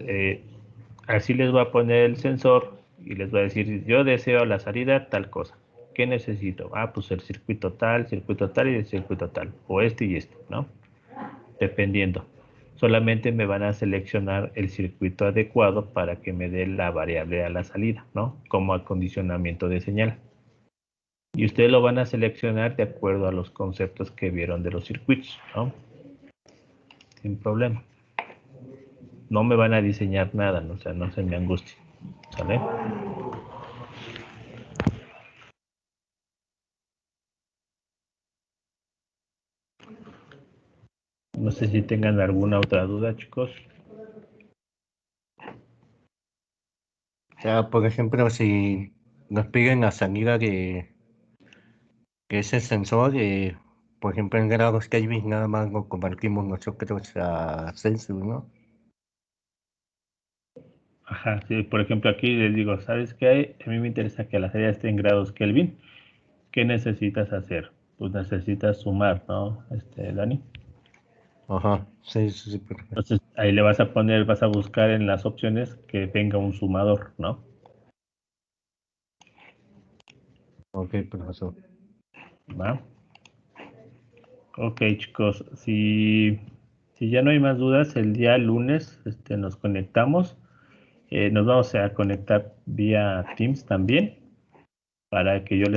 así les voy a poner el sensor y les voy a decir, yo deseo la salida tal cosa. ¿Qué necesito? Ah, pues el circuito tal y el circuito tal. O este y este, ¿no? Dependiendo. Solamente me van a seleccionar el circuito adecuado para que me dé la variable a la salida, ¿no? Como acondicionamiento de señal. Y ustedes lo van a seleccionar de acuerdo a los conceptos que vieron de los circuitos, ¿no? Sin problema. No me van a diseñar nada, ¿no? O sea, no se me angustien, ¿sale? No sé si tengan alguna otra duda, chicos. O sea, por ejemplo, si nos piden la salida que ese sensor, por ejemplo, en grados Kelvin nada más lo convertimos nosotros a Celsius, ¿no? Ajá, sí, por ejemplo, aquí les digo, ¿sabes qué hay? A mí me interesa que la salida esté en grados Kelvin. ¿Qué necesitas hacer? Pues necesitas sumar, ¿no? Dani. Ajá, sí, perfecto. Entonces, ahí le vas a buscar en las opciones que venga un sumador, ¿no? Ok, profesor. ¿Va? Ok, chicos, si ya no hay más dudas, el día lunes nos conectamos. Nos vamos a conectar vía Teams también para que yo les